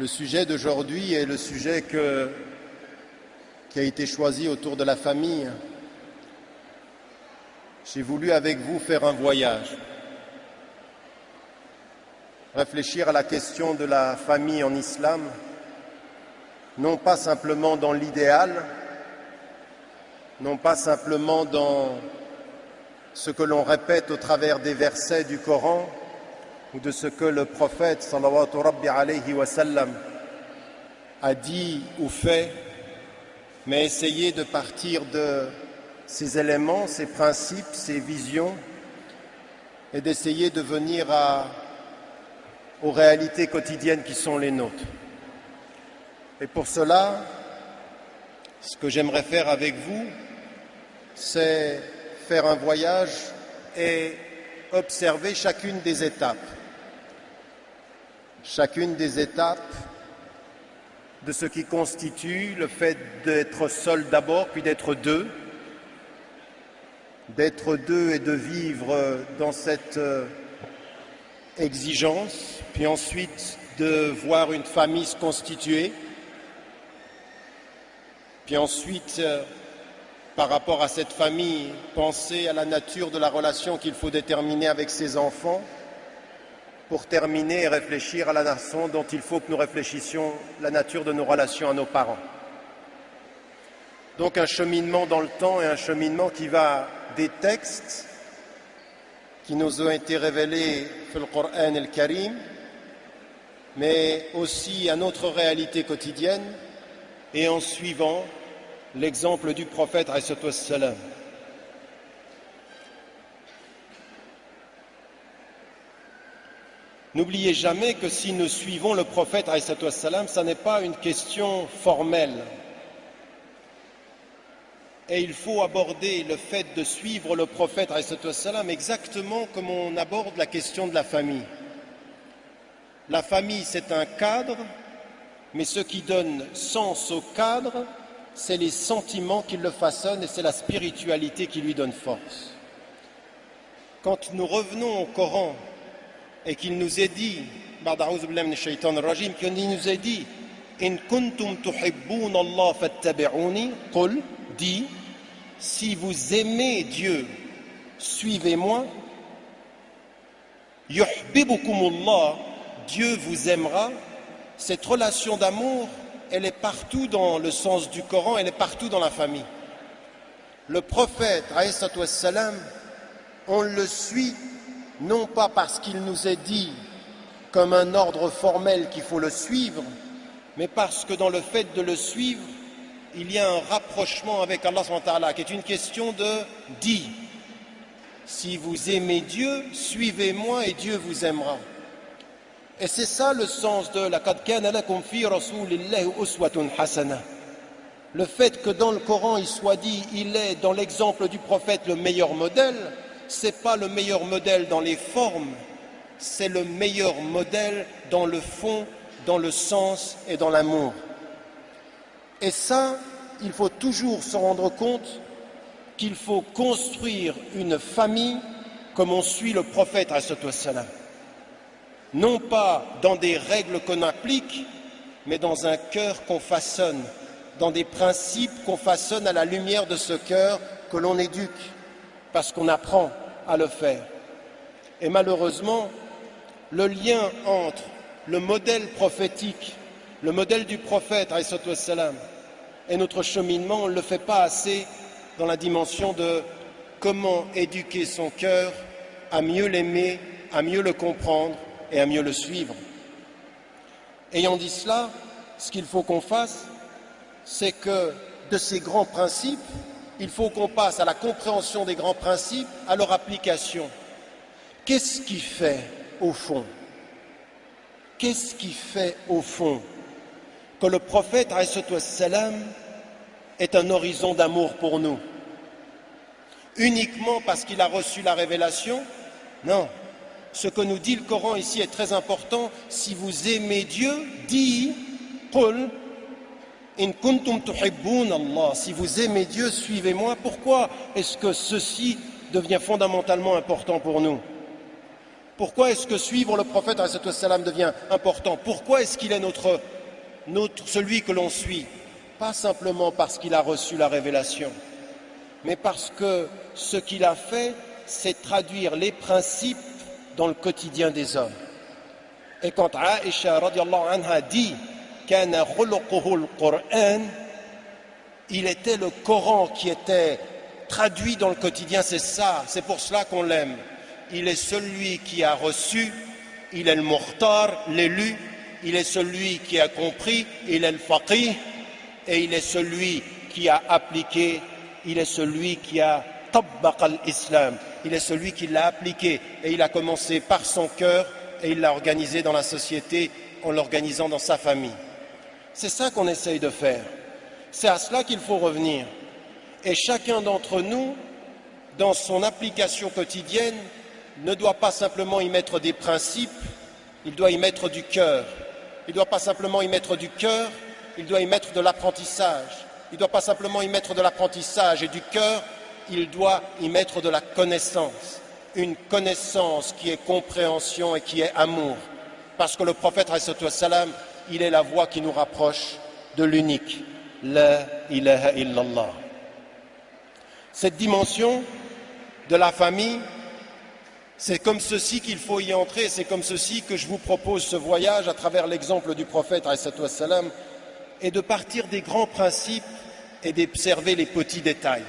Le sujet d'aujourd'hui est le sujet qui a été choisi autour de la famille. J'ai voulu avec vous faire un voyage, réfléchir à la question de la famille en islam, non pas simplement dans l'idéal, non pas simplement dans ce que l'on répète au travers des versets du Coran ou de ce que le prophète sallallahu alayhi wa sallam a dit ou fait, mais essayer de partir de ces éléments, ces principes, ces visions et d'essayer de venir aux réalités quotidiennes qui sont les nôtres. Et pour cela, ce que j'aimerais faire avec vous, c'est faire un voyage et observer chacune des étapes de ce qui constitue le fait d'être seul d'abord, puis d'être deux et de vivre dans cette exigence, puis ensuite de voir une famille se constituer, puis ensuite, par rapport à cette famille, penser à la nature de la relation qu'il faut déterminer avec ses enfants, pour terminer et réfléchir à la façon dont il faut que nous réfléchissions la nature de nos relations à nos parents. Donc un cheminement dans le temps et un cheminement qui va des textes qui nous ont été révélés dans le Coran al-Karim, mais aussi à notre réalité quotidienne et en suivant l'exemple du prophète alayhi salam. N'oubliez jamais que si nous suivons le prophète alayhi salam, ça n'est pas une question formelle. Et il faut aborder le fait de suivre le prophète alayhi salam exactement comme on aborde la question de la famille. La famille, c'est un cadre, mais ce qui donne sens au cadre, c'est les sentiments qui le façonnent et c'est la spiritualité qui lui donne force. Quand nous revenons au Coran et qu'il nous est dit, qu'il nous est dit, In kuntum tuhibbun Allah fattabi'uni, qul, dit, si vous aimez Dieu, suivez-moi, yuhibbukumullah, Dieu vous aimera. Cette relation d'amour, elle est partout dans le sens du Coran, elle est partout dans la famille. Le prophète, alayhi salam, on le suit non pas parce qu'il nous est dit comme un ordre formel qu'il faut le suivre, mais parce que dans le fait de le suivre, il y a un rapprochement avec Allah subhanahu wa ta'ala, qui est une question de dit. Si vous aimez Dieu, suivez-moi et Dieu vous aimera. Et c'est ça le sens de laqad kana lakum fi rasulillahi uswatun hasana. Le fait que dans le Coran il soit dit, il est dans l'exemple du prophète le meilleur modèle, c'est pas le meilleur modèle dans les formes, c'est le meilleur modèle dans le fond, dans le sens et dans l'amour. Et ça, il faut toujours se rendre compte qu'il faut construire une famille comme on suit le prophète alayhi salam. Non pas dans des règles qu'on applique, mais dans un cœur qu'on façonne, dans des principes qu'on façonne à la lumière de ce cœur que l'on éduque, parce qu'on apprend à le faire. Et malheureusement, le lien entre le modèle prophétique, le modèle du prophète alayhi salam, et notre cheminement, on ne le fait pas assez dans la dimension de comment éduquer son cœur à mieux l'aimer, à mieux le comprendre et à mieux le suivre. Ayant dit cela, ce qu'il faut qu'on fasse, c'est que de ces grands principes, il faut qu'on passe à la compréhension des grands principes, à leur application. Qu'est-ce qui fait au fond que le prophète alayhi salam est un horizon d'amour pour nous? Uniquement parce qu'il a reçu la révélation? Non. Ce que nous dit le Coran ici est très important. Si vous aimez Dieu, dit, qul, in kuntum tuhibbun Allah. Si vous aimez Dieu, suivez-moi. Pourquoi est-ce que ceci devient fondamentalement important pour nous? Pourquoi est-ce que suivre le prophète devient important? Pourquoi est-ce qu'il est celui que l'on suit? Pas simplement parce qu'il a reçu la révélation, mais parce que ce qu'il a fait, c'est traduire les principes dans le quotidien des hommes. Et quand Aïcha radiallahu anha dit Kana khuluquhu al-Qur'an, il était le Coran qui était traduit dans le quotidien, c'est ça, c'est pour cela qu'on l'aime. Il est celui qui a reçu, il est le mukhtar, l'élu, il est celui qui a compris, il est le faqih, et il est celui qui a appliqué, il est celui qui a tabbaq al-islam, il est celui qui l'a appliqué, et il a commencé par son cœur, et il l'a organisé dans la société en l'organisant dans sa famille. C'est ça qu'on essaye de faire, c'est à cela qu'il faut revenir. Et chacun d'entre nous, dans son application quotidienne, ne doit pas simplement y mettre des principes, il doit y mettre du cœur. Il ne doit pas simplement y mettre du cœur, il doit y mettre de l'apprentissage. Il ne doit pas simplement y mettre de l'apprentissage et du cœur, il doit y mettre de la connaissance. Une connaissance qui est compréhension et qui est amour. Parce que le prophète, il est la voie qui nous rapproche de l'unique. La ilaha illallah. Cette dimension de la famille, c'est comme ceci qu'il faut y entrer, c'est comme ceci que je vous propose ce voyage à travers l'exemple du prophète et de partir des grands principes et d'observer les petits détails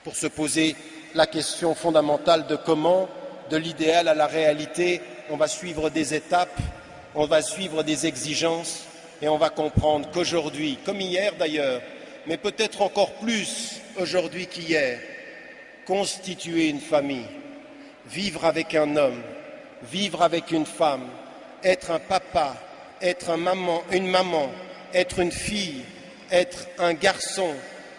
pour se poser la question fondamentale de comment, de l'idéal à la réalité, on va suivre des étapes, on va suivre des exigences et on va comprendre qu'aujourd'hui, comme hier d'ailleurs, mais peut-être encore plus aujourd'hui qu'hier, constituer une famille, vivre avec un homme, vivre avec une femme, être un papa, être une maman, être une fille, être un garçon,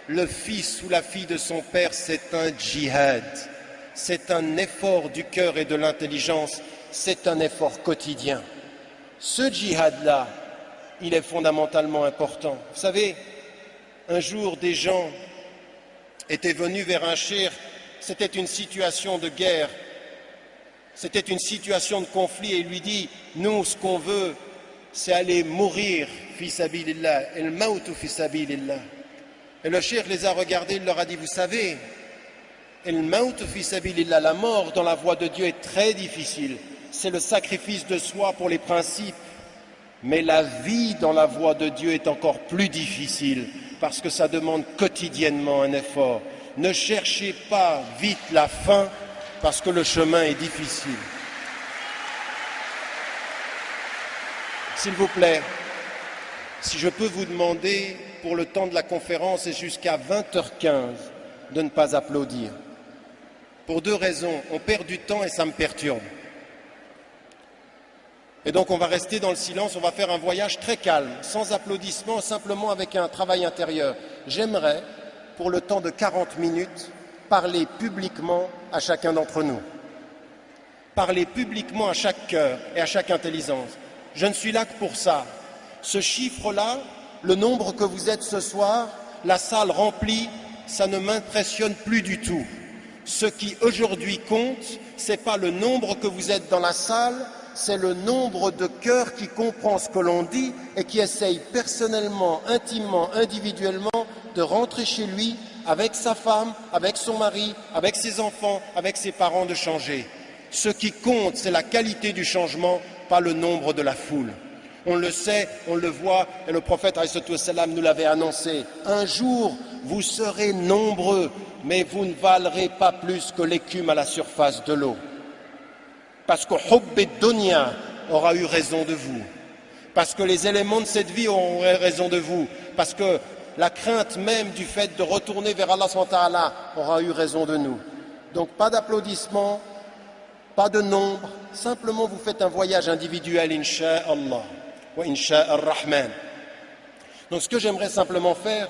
le fils ou la fille de son père, c'est un djihad. C'est un effort du cœur et de l'intelligence, c'est un effort quotidien. Ce djihad-là, il est fondamentalement important. Vous savez, un jour, des gens étaient venus vers un cheikh, c'était une situation de guerre, c'était une situation de conflit, et il lui dit, nous, ce qu'on veut, c'est aller mourir, fi sabilillah, el mautu fi sabilillah. Et le cheikh les a regardés, il leur a dit, vous savez, el mautu fi sabilillah, la mort dans la voie de Dieu est très difficile, c'est le sacrifice de soi pour les principes, mais la vie dans la voie de Dieu est encore plus difficile, parce que ça demande quotidiennement un effort. Ne cherchez pas vite la fin, parce que le chemin est difficile. S'il vous plaît, si je peux vous demander, pour le temps de la conférence et jusqu'à 20h15, de ne pas applaudir. Pour deux raisons, on perd du temps et ça me perturbe. Et donc on va rester dans le silence, on va faire un voyage très calme, sans applaudissements, simplement avec un travail intérieur. J'aimerais, pour le temps de 40 minutes, parler publiquement à chacun d'entre nous. Parler publiquement à chaque cœur et à chaque intelligence. Je ne suis là que pour ça. Ce chiffre-là, le nombre que vous êtes ce soir, la salle remplie, ça ne m'impressionne plus du tout. Ce qui aujourd'hui compte, ce n'est pas le nombre que vous êtes dans la salle, c'est le nombre de cœurs qui comprend ce que l'on dit et qui essaye personnellement, intimement, individuellement de rentrer chez lui avec sa femme, avec son mari, avec ses enfants, avec ses parents, de changer. Ce qui compte, c'est la qualité du changement, pas le nombre de la foule. On le sait, on le voit, et le prophète nous l'avait annoncé. Un jour, vous serez nombreux, mais vous ne valerez pas plus que l'écume à la surface de l'eau. Parce que Hubb Dunya aura eu raison de vous. Parce que les éléments de cette vie auront eu raison de vous. Parce que la crainte même du fait de retourner vers Allah SWT aura eu raison de nous. Donc pas d'applaudissements, pas de nombre, simplement vous faites un voyage individuel, Inch'Allah, wa Inch'Ar-Rahman. Donc ce que j'aimerais simplement faire,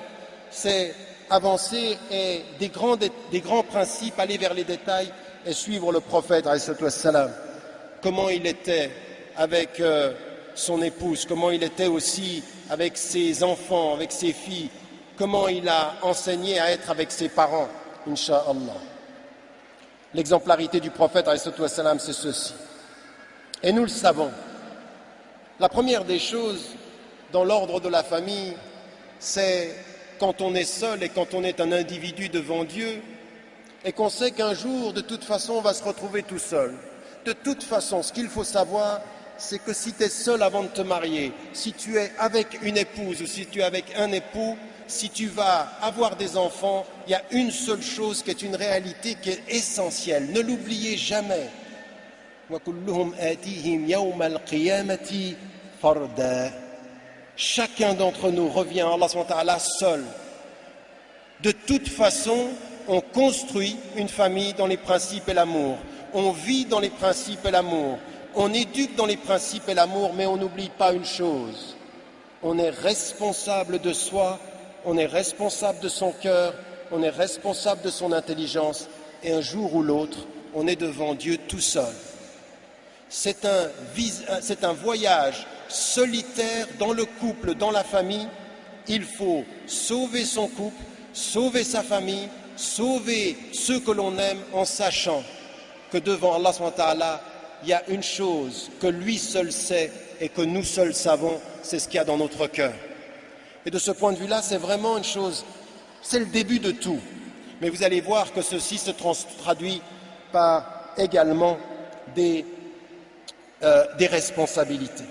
c'est avancer et des grands principes, aller vers les détails et suivre le prophète, comment il était avec son épouse, comment il était aussi avec ses enfants, avec ses filles, comment il a enseigné à être avec ses parents, Inch'Allah. L'exemplarité du prophète, c'est ceci. Et nous le savons. La première des choses dans l'ordre de la famille, c'est quand on est seul et quand on est un individu devant Dieu et qu'on sait qu'un jour, de toute façon, on va se retrouver tout seul. De toute façon, ce qu'il faut savoir, c'est que si tu es seul avant de te marier, si tu es avec une épouse ou si tu es avec un époux, si tu vas avoir des enfants, il y a une seule chose qui est une réalité qui est essentielle. Ne l'oubliez jamais. Chacun d'entre nous revient à Allah subhanahu wa ta'ala seul. De toute façon, on construit une famille dans les principes et l'amour. On vit dans les principes et l'amour. On éduque dans les principes et l'amour, mais on n'oublie pas une chose. On est responsable de soi, on est responsable de son cœur, on est responsable de son intelligence. Et un jour ou l'autre, on est devant Dieu tout seul. C'est un voyage solitaire dans le couple, dans la famille. Il faut sauver son couple, sauver sa famille, sauver ceux que l'on aime en sachant que devant Allah subhanahu wa ta'ala, il y a une chose que lui seul sait et que nous seuls savons, c'est ce qu'il y a dans notre cœur. Et de ce point de vue-là, c'est vraiment une chose, c'est le début de tout. Mais vous allez voir que ceci se traduit par également des responsabilités.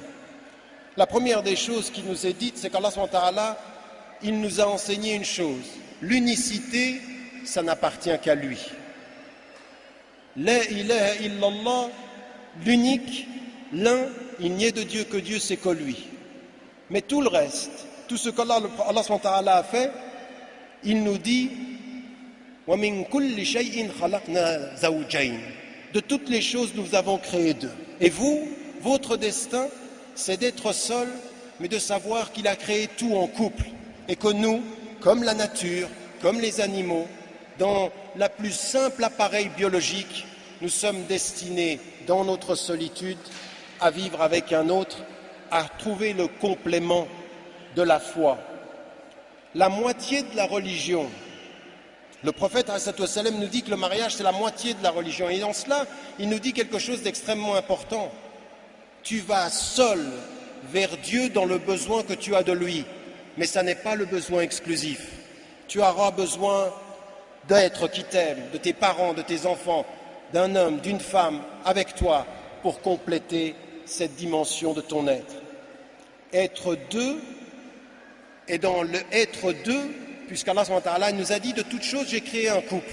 La première des choses qui nous est dite, c'est qu'Allah subhanahu wa ta'ala, il nous a enseigné une chose. L'unicité, ça n'appartient qu'à lui. La ilaha illallah, l'unique, l'un, il n'y est de Dieu que Dieu, c'est que lui. Mais tout le reste, tout ce qu'Allah subhanahu wa ta'ala a fait, il nous dit وَمِن كُلِّ شَيْءٍ خَلَقْنَا زَوْجَيْنِ. De toutes les choses, nous avons créé deux. Et vous, votre destin, c'est d'être seul, mais de savoir qu'il a créé tout en couple. Et que nous, comme la nature, comme les animaux, dans la plus simple appareil biologique, nous sommes destinés, dans notre solitude, à vivre avec un autre, à trouver le complément de la foi. La moitié de la religion. Le prophète nous dit que le mariage, c'est la moitié de la religion. Et dans cela, il nous dit quelque chose d'extrêmement important. Tu vas seul vers Dieu dans le besoin que tu as de lui. Mais ça n'est pas le besoin exclusif. Tu auras besoin d'être qui t'aime, de tes parents, de tes enfants, d'un homme, d'une femme avec toi pour compléter cette dimension de ton être. Être deux, et dans le être deux, puisqu'Allah nous a dit de toute chose, j'ai créé un couple.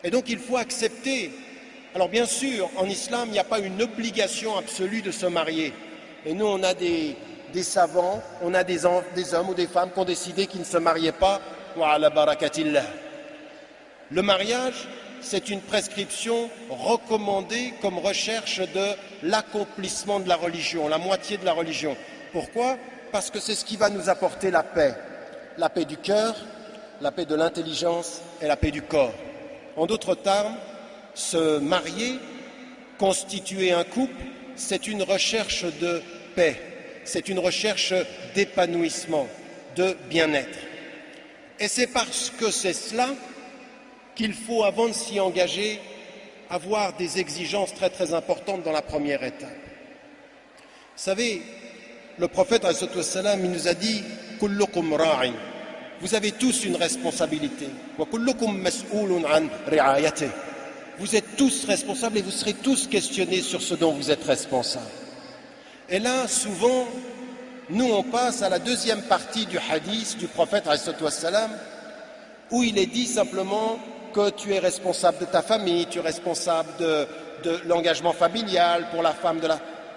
Et donc il faut accepter. Alors bien sûr, en islam, il n'y a pas une obligation absolue de se marier. Et nous, on a des savants, on a des hommes ou des femmes qui ont décidé qu'ils ne se mariaient pas. Wa ala barakatillah. Le mariage, c'est une prescription recommandée comme recherche de l'accomplissement de la religion, la moitié de la religion. Pourquoi ? Parce que c'est ce qui va nous apporter la paix. La paix du cœur, la paix de l'intelligence et la paix du corps. En d'autres termes, se marier, constituer un couple, c'est une recherche de paix, c'est une recherche d'épanouissement, de bien-être. Et c'est parce que c'est cela qu'il faut, avant de s'y engager, avoir des exigences très très importantes dans la première étape. Vous savez, le prophète, il nous a dit « Kullukum ra'in ». Vous avez tous une responsabilité. « Wa kullukum mas'oulun an ri'ayatih ». Vous êtes tous responsables et vous serez tous questionnés sur ce dont vous êtes responsables. Et là, souvent, nous on passe à la deuxième partie du hadith du prophète, où il est dit simplement que tu es responsable de ta famille, tu es responsable de l'engagement familial pour la femme.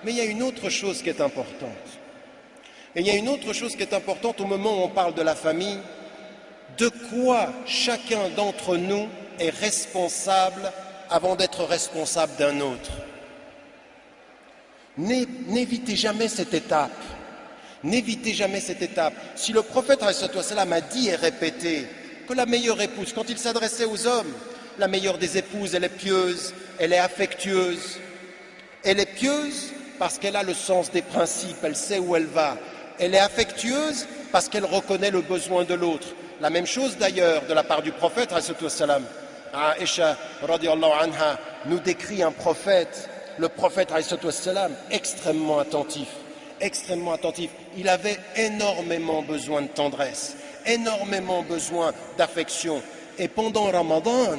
Mais il y a une autre chose qui est importante. Et il y a une autre chose qui est importante au moment où on parle de la famille, de quoi chacun d'entre nous est responsable avant d'être responsable d'un autre. N'évitez jamais cette étape. N'évitez jamais cette étape. Si le prophète a dit et répété que la meilleure épouse, quand il s'adressait aux hommes, la meilleure des épouses, elle est pieuse, elle est affectueuse. Elle est pieuse parce qu'elle a le sens des principes, elle sait où elle va. Elle est affectueuse parce qu'elle reconnaît le besoin de l'autre. La même chose d'ailleurs de la part du prophète, Aïcha radiallahu anha nous décrit un prophète, le prophète alayhi salam, extrêmement attentif. Il avait énormément besoin de tendresse, énormément besoin d'affection. Et pendant Ramadan,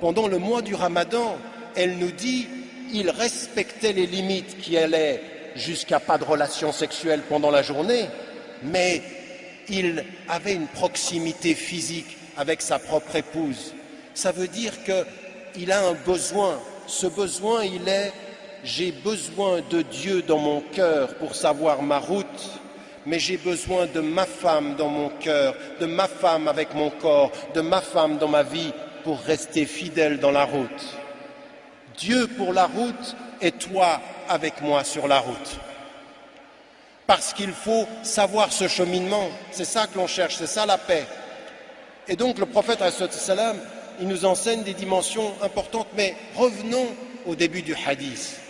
pendant le mois du Ramadan, elle nous dit, il respectait les limites qui allaient jusqu'à pas de relations sexuelles pendant la journée, mais il avait une proximité physique avec sa propre épouse. Ça veut dire qu'il a un besoin. Ce besoin, il est « j'ai besoin de Dieu dans mon cœur pour savoir ma route, mais j'ai besoin de ma femme dans mon cœur, de ma femme avec mon corps, de ma femme dans ma vie pour rester fidèle dans la route. Dieu pour la route et toi avec moi sur la route. » Parce qu'il faut savoir ce cheminement, c'est ça que l'on cherche, c'est ça la paix. Et donc le prophète alayhi salam, il nous enseigne des dimensions importantes, mais revenons au début du hadith.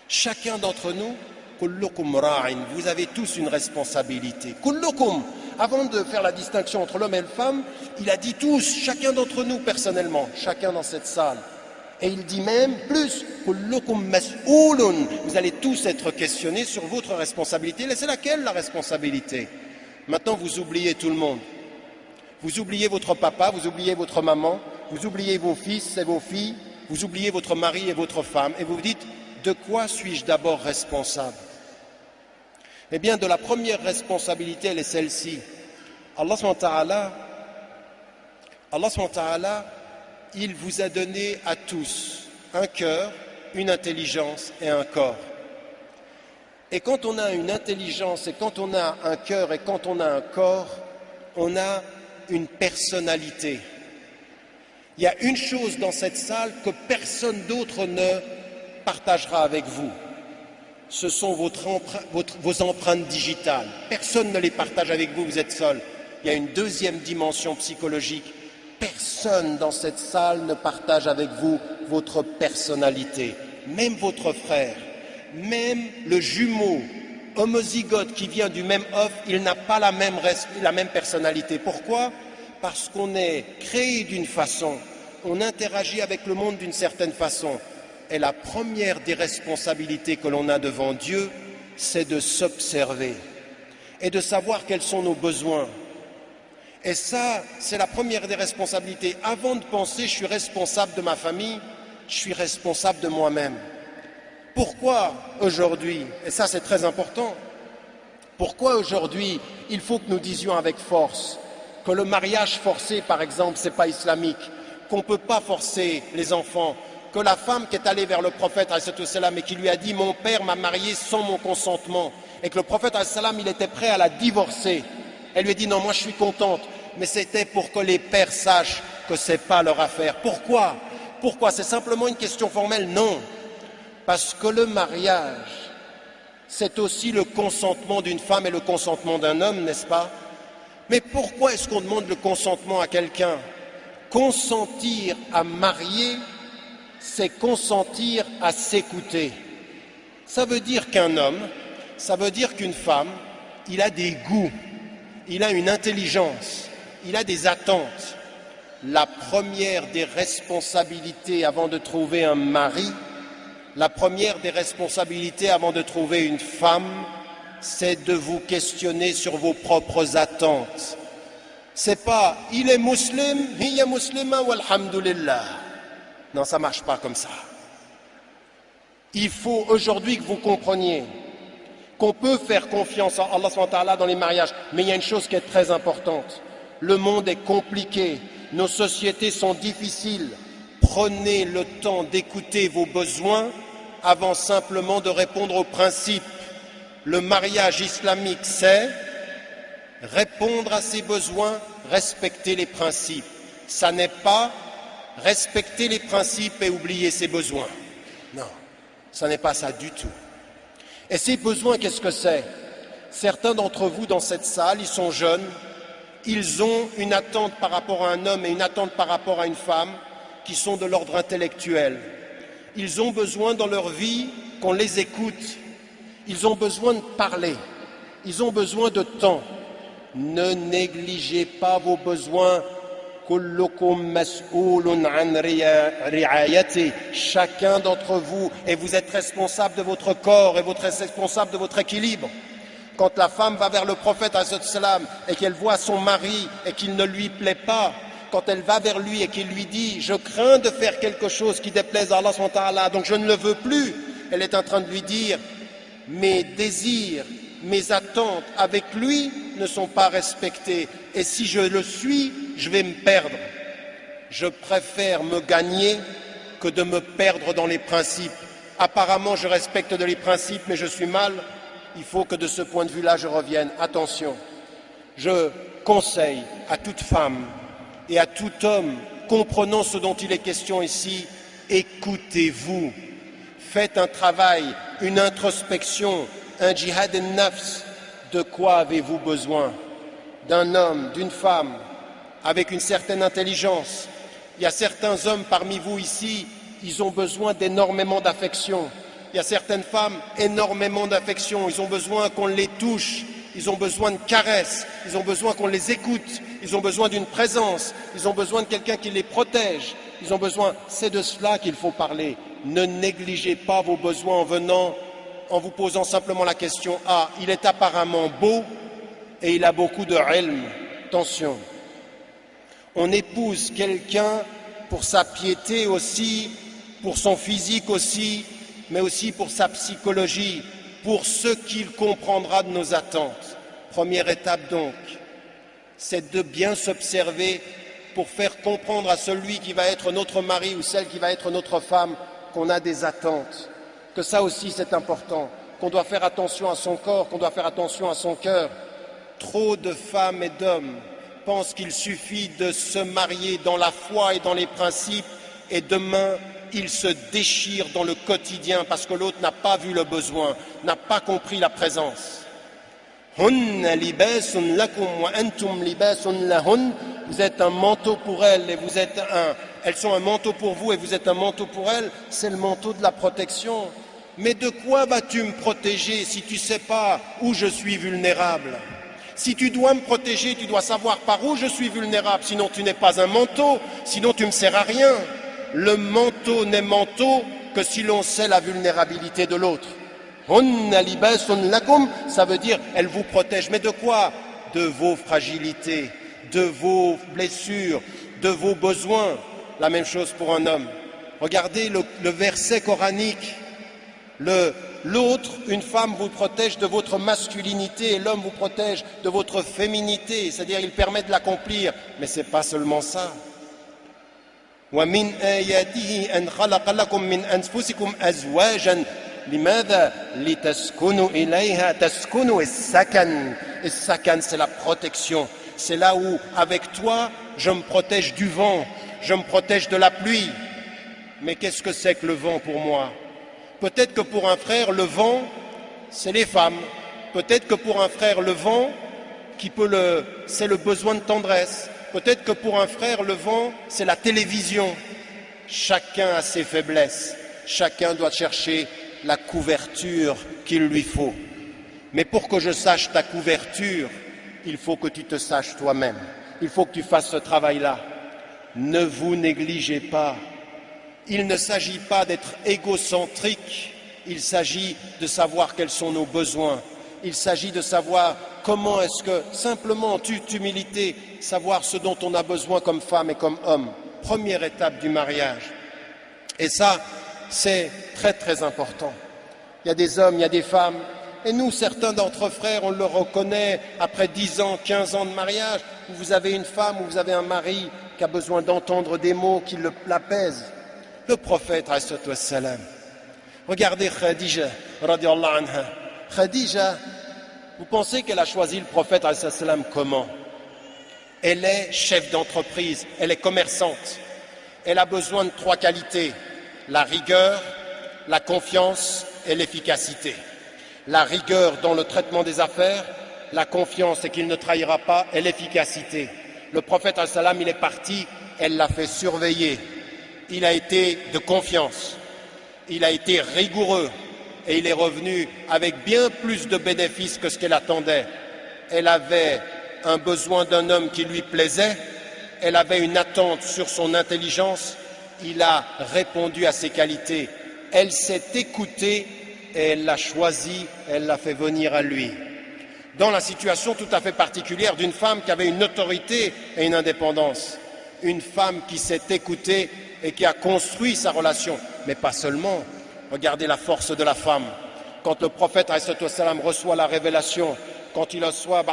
Chacun d'entre nous, kullukum ra'in, vous avez tous une responsabilité. Kullukum, avant de faire la distinction entre l'homme et la femme, il a dit tous, chacun d'entre nous personnellement, chacun dans cette salle. Et il dit même plus, kullukum mas'oulun, vous allez tous être questionnés sur votre responsabilité. C'est laquelle la responsabilité? Maintenant vous oubliez tout le monde. Vous oubliez votre papa, vous oubliez votre maman, vous oubliez vos fils et vos filles, vous oubliez votre mari et votre femme, et vous vous dites, de quoi suis-je d'abord responsable? Eh bien, de la première responsabilité, elle est celle-ci. Allah SWT, il vous a donné à tous un cœur, une intelligence et un corps. Et quand on a une intelligence, et quand on a un cœur, et quand on a un corps, on a une personnalité. Il y a une chose dans cette salle que personne d'autre ne partagera avec vous. Ce sont vos empreintes digitales. Personne ne les partage avec vous, vous êtes seul. Il y a une deuxième dimension psychologique. Personne dans cette salle ne partage avec vous votre personnalité. Même votre frère, même le jumeau homozygote qui vient du même œuf, il n'a pas la même personnalité. Pourquoi? Parce qu'on est créé d'une façon, on interagit avec le monde d'une certaine façon. Et la première des responsabilités que l'on a devant Dieu, c'est de s'observer et de savoir quels sont nos besoins. Et ça, c'est la première des responsabilités. Avant de penser, je suis responsable de ma famille, je suis responsable de moi-même. Pourquoi aujourd'hui, et ça c'est très important, pourquoi aujourd'hui il faut que nous disions avec force que le mariage forcé, par exemple, c'est pas islamique, qu'on ne peut pas forcer les enfants, que la femme qui est allée vers le prophète et qui lui a dit « mon père m'a marié sans mon consentement » et que le prophète il était prêt à la divorcer. Elle lui a dit « non, moi je suis contente », mais c'était pour que les pères sachent que ce n'est pas leur affaire. Pourquoi? Pourquoi? C'est simplement une question formelle? Non. Parce que le mariage, c'est aussi le consentement d'une femme et le consentement d'un homme, n'est-ce pas? Mais pourquoi est-ce qu'on demande le consentement à quelqu'un? Consentir à marier, c'est consentir à s'écouter. Ça veut dire qu'un homme, ça veut dire qu'une femme, il a des goûts, il a une intelligence, il a des attentes. La première des responsabilités avant de trouver un mari, la première des responsabilités avant de trouver une femme, c'est de vous questionner sur vos propres attentes. C'est pas « il est musulman, il est musulman, walhamdulillah ». Non, ça ne marche pas comme ça. Il faut aujourd'hui que vous compreniez qu'on peut faire confiance en Allah SWT dans les mariages, mais il y a une chose qui est très importante. Le monde est compliqué, nos sociétés sont difficiles. Prenez le temps d'écouter vos besoins avant simplement de répondre aux principes. Le mariage islamique, c'est répondre à ses besoins, respecter les principes. Ça n'est pas respecter les principes et oublier ses besoins. Non, ça n'est pas ça du tout. Et ces besoins, qu'est-ce que c'est? Certains d'entre vous dans cette salle, ils sont jeunes, ils ont une attente par rapport à un homme et une attente par rapport à une femme qui sont de l'ordre intellectuel. Ils ont besoin dans leur vie qu'on les écoute. Ils ont besoin de parler. Ils ont besoin de temps. Ne négligez pas vos besoins كلكم مسؤول عن رعايته. Chacun d'entre vous, et vous êtes responsable de votre corps et vous êtes responsable de votre équilibre. Quand la femme va vers le prophète et qu'elle voit son mari et qu'il ne lui plaît pas, quand elle va vers lui et qu'il lui dit « Je crains de faire quelque chose qui déplaise à Allah subhanahu wa ta'ala, donc je ne le veux plus », elle est en train de lui dire « Mes désirs, mes attentes avec lui ne sont pas respectés et si je le suis, je vais me perdre. Je préfère me gagner que de me perdre dans les principes. Apparemment, je respecte les principes, mais je suis mal. Il faut que de ce point de vue-là, je revienne. Attention, je conseille à toute femme et à tout homme, comprenant ce dont il est question ici, écoutez-vous. Faites un travail, une introspection, un jihad al-nafs. De quoi avez-vous besoin? D'un homme, d'une femme, avec une certaine intelligence. Il y a certains hommes parmi vous ici, ils ont besoin d'énormément d'affection. Il y a certaines femmes, énormément d'affection. Ils ont besoin qu'on les touche, ils ont besoin de caresses, ils ont besoin qu'on les écoute, ils ont besoin d'une présence, ils ont besoin de quelqu'un qui les protège. Ils ont besoin, c'est de cela qu'il faut parler. Ne négligez pas vos besoins en vous posant simplement la question « Ah, il est apparemment beau et il a beaucoup de ilm ». Attention, on épouse quelqu'un pour sa piété aussi, pour son physique aussi, mais aussi pour sa psychologie, pour ce qu'il comprendra de nos attentes. Première étape donc, c'est de bien s'observer pour faire comprendre à celui qui va être notre mari ou celle qui va être notre femme qu'on a des attentes. Que ça aussi c'est important, qu'on doit faire attention à son corps, qu'on doit faire attention à son cœur. Trop de femmes et d'hommes pensent qu'il suffit de se marier dans la foi et dans les principes et demain ils se déchirent dans le quotidien parce que l'autre n'a pas vu le besoin, n'a pas compris la présence. Hunna libasun lakum wa antum libasun lahun. Vous êtes un manteau pour elles et elles sont un manteau pour vous et vous êtes un manteau pour elles. C'est le manteau de la protection. Mais de quoi vas-tu me protéger si tu ne sais pas où je suis vulnérable? Si tu dois me protéger, tu dois savoir par où je suis vulnérable, sinon tu n'es pas un manteau, sinon tu ne me sers à rien. Le manteau n'est manteau que si l'on sait la vulnérabilité de l'autre. Hunna libasun lakum, ça veut dire elle vous protège. Mais de quoi? De vos fragilités, de vos blessures, de vos besoins. La même chose pour un homme. Regardez le verset coranique. L'autre, une femme vous protège de votre masculinité et l'homme vous protège de votre féminité, c'est-à-dire il permet de l'accomplir, mais ce n'est pas seulement ça. وَمِنْ آيَاتِهِ أَنْ خَلَقَ لَكُم مِّنْ أَنفُسِكُمْ أَزْوَاجًا لِمَاذَا لِتَسْكُنُوا إِلَيْهَا تَسْكُنُوا السَّكَنَ. Et sakan, c'est la protection. C'est là où, avec toi, je me protège du vent, je me protège de la pluie. Mais qu'est-ce que c'est que le vent pour moi? Peut-être que pour un frère, le vent, c'est les femmes. Peut-être que pour un frère, le vent, c'est le besoin de tendresse. Peut-être que pour un frère, le vent, c'est la télévision. Chacun a ses faiblesses. Chacun doit chercher la couverture qu'il lui faut. Mais pour que je sache ta couverture, il faut que tu te saches toi-même. Il faut que tu fasses ce travail-là. Ne vous négligez pas. Il ne s'agit pas d'être égocentrique, il s'agit de savoir quels sont nos besoins. Il s'agit de savoir comment est-ce que, simplement en toute humilité, savoir ce dont on a besoin comme femme et comme homme. Première étape du mariage. Et ça, c'est très très important. Il y a des hommes, il y a des femmes, et nous, certains d'entre frères, on le reconnaît après 10 ans, 15 ans de mariage, où vous avez une femme, où vous avez un mari qui a besoin d'entendre des mots qui l'apaisent. Le prophète, regardez Khadija, radiallahu anha. Khadija, vous pensez qu'elle a choisi le prophète comment? Elle est chef d'entreprise, elle est commerçante. Elle a besoin de 3 qualités, la rigueur, la confiance et l'efficacité. La rigueur dans le traitement des affaires, la confiance et qu'il ne trahira pas, et l'efficacité. Le prophète, il est parti, elle l'a fait surveiller. Il a été de confiance, il a été rigoureux et il est revenu avec bien plus de bénéfices que ce qu'elle attendait. Elle avait un besoin d'un homme qui lui plaisait, elle avait une attente sur son intelligence, il a répondu à ses qualités. Elle s'est écoutée et elle l'a choisi, elle l'a fait venir à lui. Dans la situation tout à fait particulière d'une femme qui avait une autorité et une indépendance. Une femme qui s'est écoutée et qui a construit sa relation. Mais pas seulement. Regardez la force de la femme. Quand le prophète ﷺ reçoit la révélation, quand il reçoit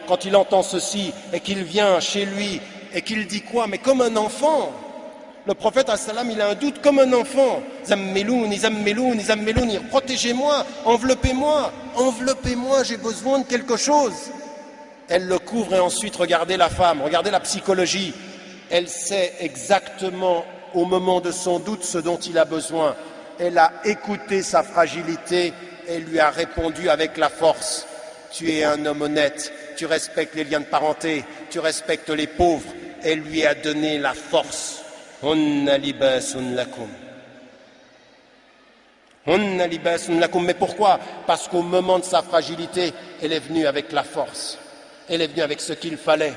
quand il entend ceci et qu'il vient chez lui et qu'il dit quoi? Mais comme un enfant. Le prophète ﷺ, il a un doute comme un enfant. Zammilouni, zammilouni, zammilouni, protégez-moi, enveloppez-moi, enveloppez-moi, j'ai besoin de quelque chose. Elle le couvre et ensuite regardez la femme, regardez la psychologie. Elle sait exactement au moment de son doute ce dont il a besoin. Elle a écouté sa fragilité et lui a répondu avec la force. Tu es un homme honnête, tu respectes les liens de parenté, tu respectes les pauvres. Elle lui a donné la force. Hunna libasun lakum. Hunna libasun lakum. Mais pourquoi? Parce qu'au moment de sa fragilité, elle est venue avec la force. Elle est venue avec ce qu'il fallait.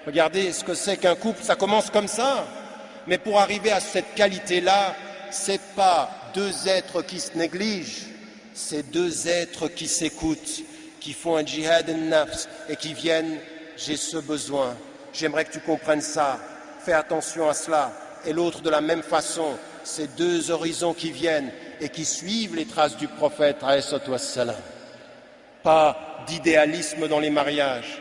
Regardez ce que c'est qu'un couple, ça commence comme ça. Mais pour arriver à cette qualité-là, c'est pas deux êtres qui se négligent, c'est deux êtres qui s'écoutent, qui font un djihad al-nafs et qui viennent, j'ai ce besoin, j'aimerais que tu comprennes ça, fais attention à cela. Et l'autre de la même façon, c'est deux horizons qui viennent et qui suivent les traces du prophète alayhi wassalam. Pas d'idéalisme dans les mariages.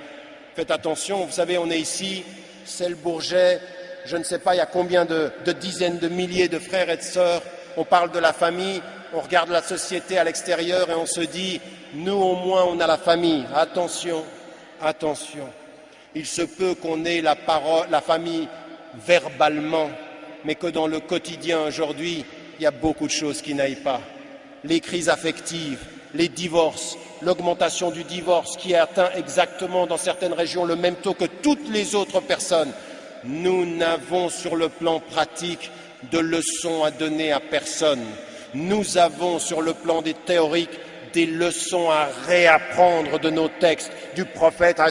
Faites attention, vous savez, on est ici, c'est le Bourget, je ne sais pas, il y a combien de dizaines de milliers de frères et de sœurs, on parle de la famille, on regarde la société à l'extérieur et on se dit, nous au moins on a la famille. Attention, attention, il se peut qu'on ait la famille verbalement, mais que dans le quotidien aujourd'hui, il y a beaucoup de choses qui n'aillent pas. Les crises affectives, les divorces, l'augmentation du divorce qui atteint exactement dans certaines régions le même taux que toutes les autres personnes. Nous n'avons sur le plan pratique de leçons à donner à personne. Nous avons sur le plan des théoriques des leçons à réapprendre de nos textes, du prophète,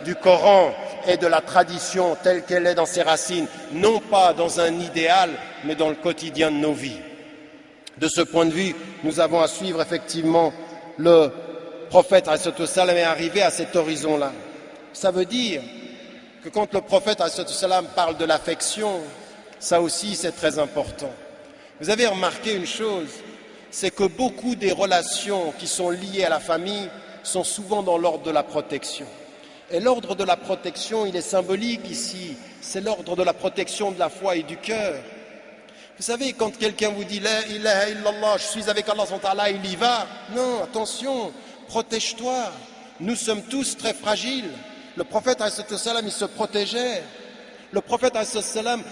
du Coran et de la tradition telle qu'elle est dans ses racines, non pas dans un idéal, mais dans le quotidien de nos vies. De ce point de vue, nous avons à suivre effectivement le prophète est arrivé à cet horizon-là. Ça veut dire que quand le prophète parle de l'affection, ça aussi c'est très important. Vous avez remarqué une chose, c'est que beaucoup des relations qui sont liées à la famille sont souvent dans l'ordre de la protection. Et l'ordre de la protection, il est symbolique ici, c'est l'ordre de la protection de la foi et du cœur. Vous savez, quand quelqu'un vous dit « La ilaha illallah, je suis avec Allah, il y va ». Non, attention, protège-toi. Nous sommes tous très fragiles. Le prophète, il se protégeait. Le prophète,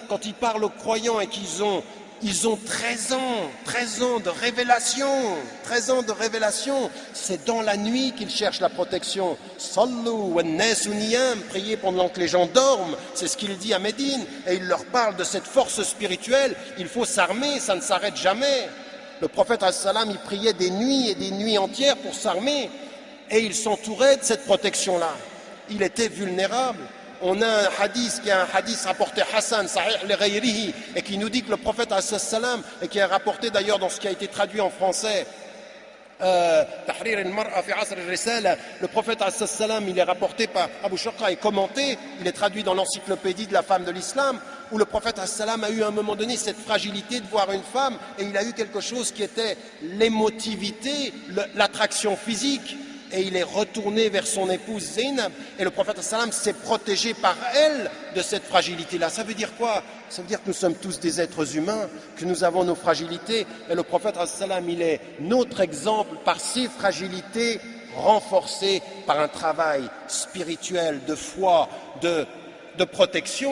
quand il parle aux croyants et qu'ils ont 13 ans de révélation, 13 ans de révélation, c'est dans la nuit qu'ils cherchent la protection. Sallu wa nasu niyam, priez pendant que les gens dorment, c'est ce qu'il dit à Médine, et il leur parle de cette force spirituelle, il faut s'armer, ça ne s'arrête jamais. Le prophète, il priait des nuits et des nuits entières pour s'armer, et il s'entourait de cette protection-là. Il était vulnérable. On a un hadith qui est un hadith rapporté Hassan, Sahih li-ghayrihi, et qui nous dit que le prophète et qui est rapporté d'ailleurs dans ce qui a été traduit en français, Tahrir al-mar'a fi asr al-risala, le prophète il est rapporté par Abu Shaqqa et commenté, il est traduit dans l'encyclopédie de la femme de l'islam, où le prophète a eu à un moment donné cette fragilité de voir une femme, et il a eu quelque chose qui était l'émotivité, l'attraction physique. Et il est retourné vers son épouse Zainab. Et le prophète s'est protégé par elle de cette fragilité-là. Ça veut dire quoi? Ça veut dire que nous sommes tous des êtres humains, que nous avons nos fragilités. Et le prophète il est notre exemple par ses fragilités renforcées par un travail spirituel, de foi, de protection.